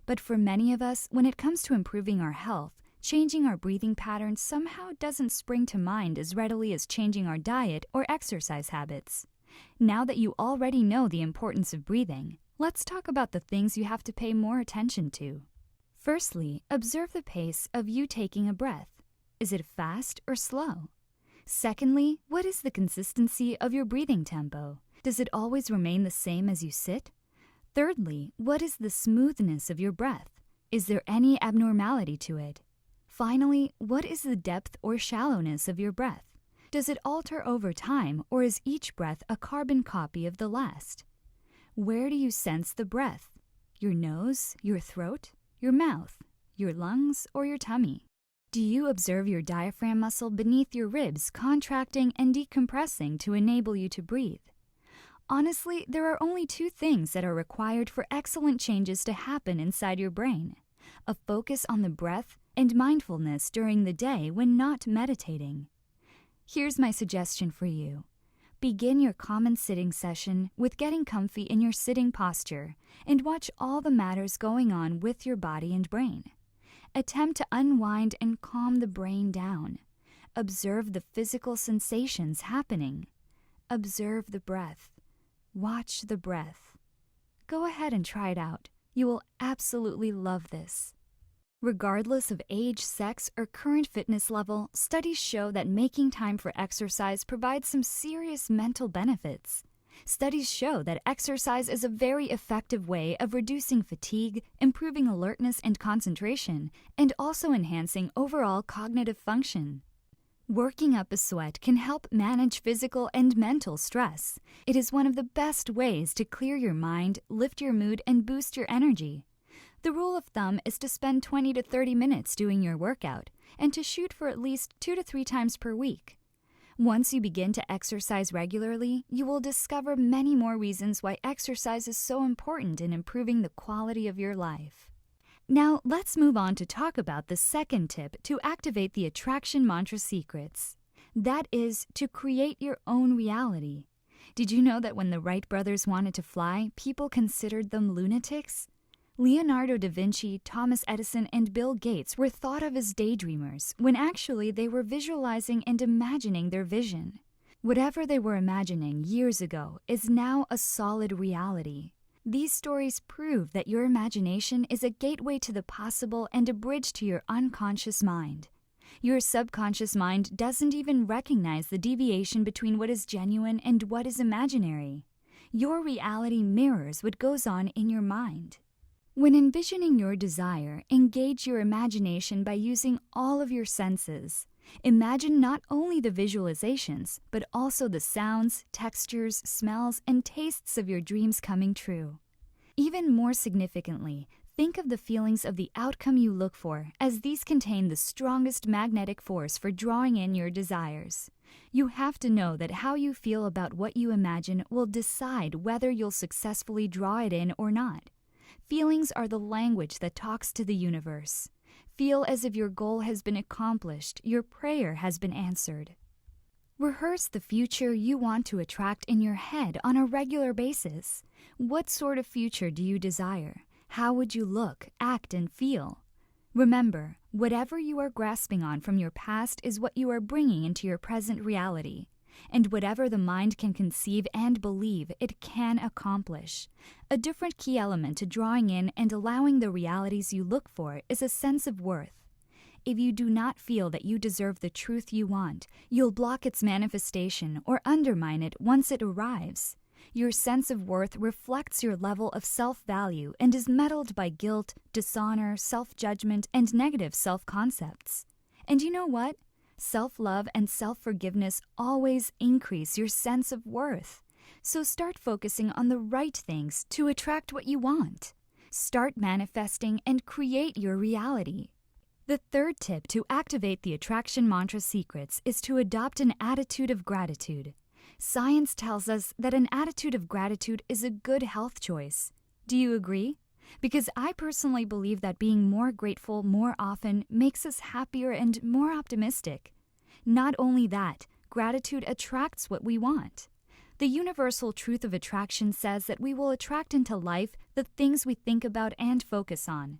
But for many of us, when it comes to improving our health, changing our breathing patterns somehow doesn't spring to mind as readily as changing our diet or exercise habits. Now that you already know the importance of breathing, let's talk about the things you have to pay more attention to. Firstly, observe the pace of you taking a breath. Is it fast or slow? Secondly, what is the consistency of your breathing tempo? Does it always remain the same as you sit? Thirdly, what is the smoothness of your breath? Is there any abnormality to it? Finally, what is the depth or shallowness of your breath? Does it alter over time, or is each breath a carbon copy of the last? Where do you sense the breath? Your nose, your throat, your mouth, your lungs, or your tummy? Do you observe your diaphragm muscle beneath your ribs contracting and decompressing to enable you to breathe? Honestly, there are only two things that are required for excellent changes to happen inside your brain: a focus on the breath and mindfulness during the day when not meditating. Here's my suggestion for you. Begin your common sitting session with getting comfy in your sitting posture and watch all the matters going on with your body and brain. Attempt to unwind and calm the brain down. Observe the physical sensations happening. Observe the breath. Watch the breath. Go ahead and try it out. You will absolutely love this. Regardless of age, sex, or current fitness level, studies show that making time for exercise provides some serious mental benefits. Studies show that exercise is a very effective way of reducing fatigue, improving alertness and concentration, and also enhancing overall cognitive function. Working up a sweat can help manage physical and mental stress. It is one of the best ways to clear your mind, lift your mood, and boost your energy. The rule of thumb is to spend 20 to 30 minutes doing your workout, and to shoot for at least 2 to 3 times per week. Once you begin to exercise regularly, you will discover many more reasons why exercise is so important in improving the quality of your life. Now, let's move on to talk about the second tip to activate the attraction mantra secrets. That is, to create your own reality. Did you know that when the Wright brothers wanted to fly, people considered them lunatics? Leonardo da Vinci, Thomas Edison, and Bill Gates were thought of as daydreamers, when actually they were visualizing and imagining their vision. Whatever they were imagining years ago is now a solid reality. These stories prove that your imagination is a gateway to the possible and a bridge to your unconscious mind. Your subconscious mind doesn't even recognize the deviation between what is genuine and what is imaginary. Your reality mirrors what goes on in your mind. When envisioning your desire, engage your imagination by using all of your senses. Imagine not only the visualizations, but also the sounds, textures, smells, and tastes of your dreams coming true. Even more significantly, think of the feelings of the outcome you look for, as these contain the strongest magnetic force for drawing in your desires. You have to know that how you feel about what you imagine will decide whether you'll successfully draw it in or not. Feelings are the language that talks to the universe. Feel as if your goal has been accomplished, your prayer has been answered. Rehearse the future you want to attract in your head on a regular basis. What sort of future do you desire? How would you look, act, and feel? Remember, whatever you are grasping on from your past is what you are bringing into your present reality. And whatever the mind can conceive and believe, it can accomplish. A different key element to drawing in and allowing the realities you look for is a sense of worth. If you do not feel that you deserve the truth you want, you'll block its manifestation or undermine it once it arrives. Your sense of worth reflects your level of self-value and is meddled by guilt, dishonor, self-judgment, and negative self-concepts. And you know what? Self-love and self-forgiveness always increase your sense of worth. So start focusing on the right things to attract what you want. Start manifesting and create your reality. The third tip to activate the attraction mantra secrets is to adopt an attitude of gratitude. Science tells us that an attitude of gratitude is a good health choice. Do you agree? Because I personally believe that being more grateful more often makes us happier and more optimistic. Not only that, gratitude attracts what we want. The universal truth of attraction says that we will attract into life the things we think about and focus on.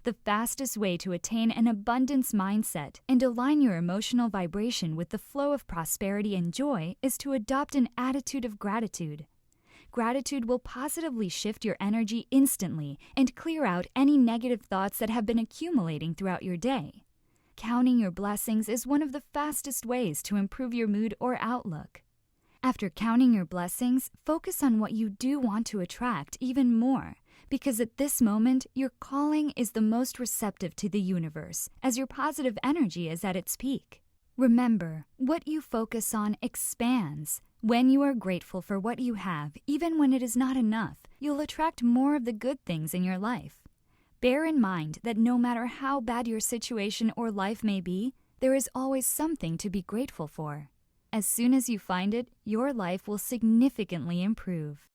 The fastest way to attain an abundance mindset and align your emotional vibration with the flow of prosperity and joy is to adopt an attitude of gratitude. Gratitude will positively shift your energy instantly and clear out any negative thoughts that have been accumulating throughout your day. Counting your blessings is one of the fastest ways to improve your mood or outlook. After counting your blessings, focus on what you do want to attract even more, because at this moment, your calling is the most receptive to the universe, as your positive energy is at its peak. Remember, what you focus on expands. When you are grateful for what you have, even when it is not enough, you'll attract more of the good things in your life. Bear in mind that no matter how bad your situation or life may be, there is always something to be grateful for. As soon as you find it, your life will significantly improve.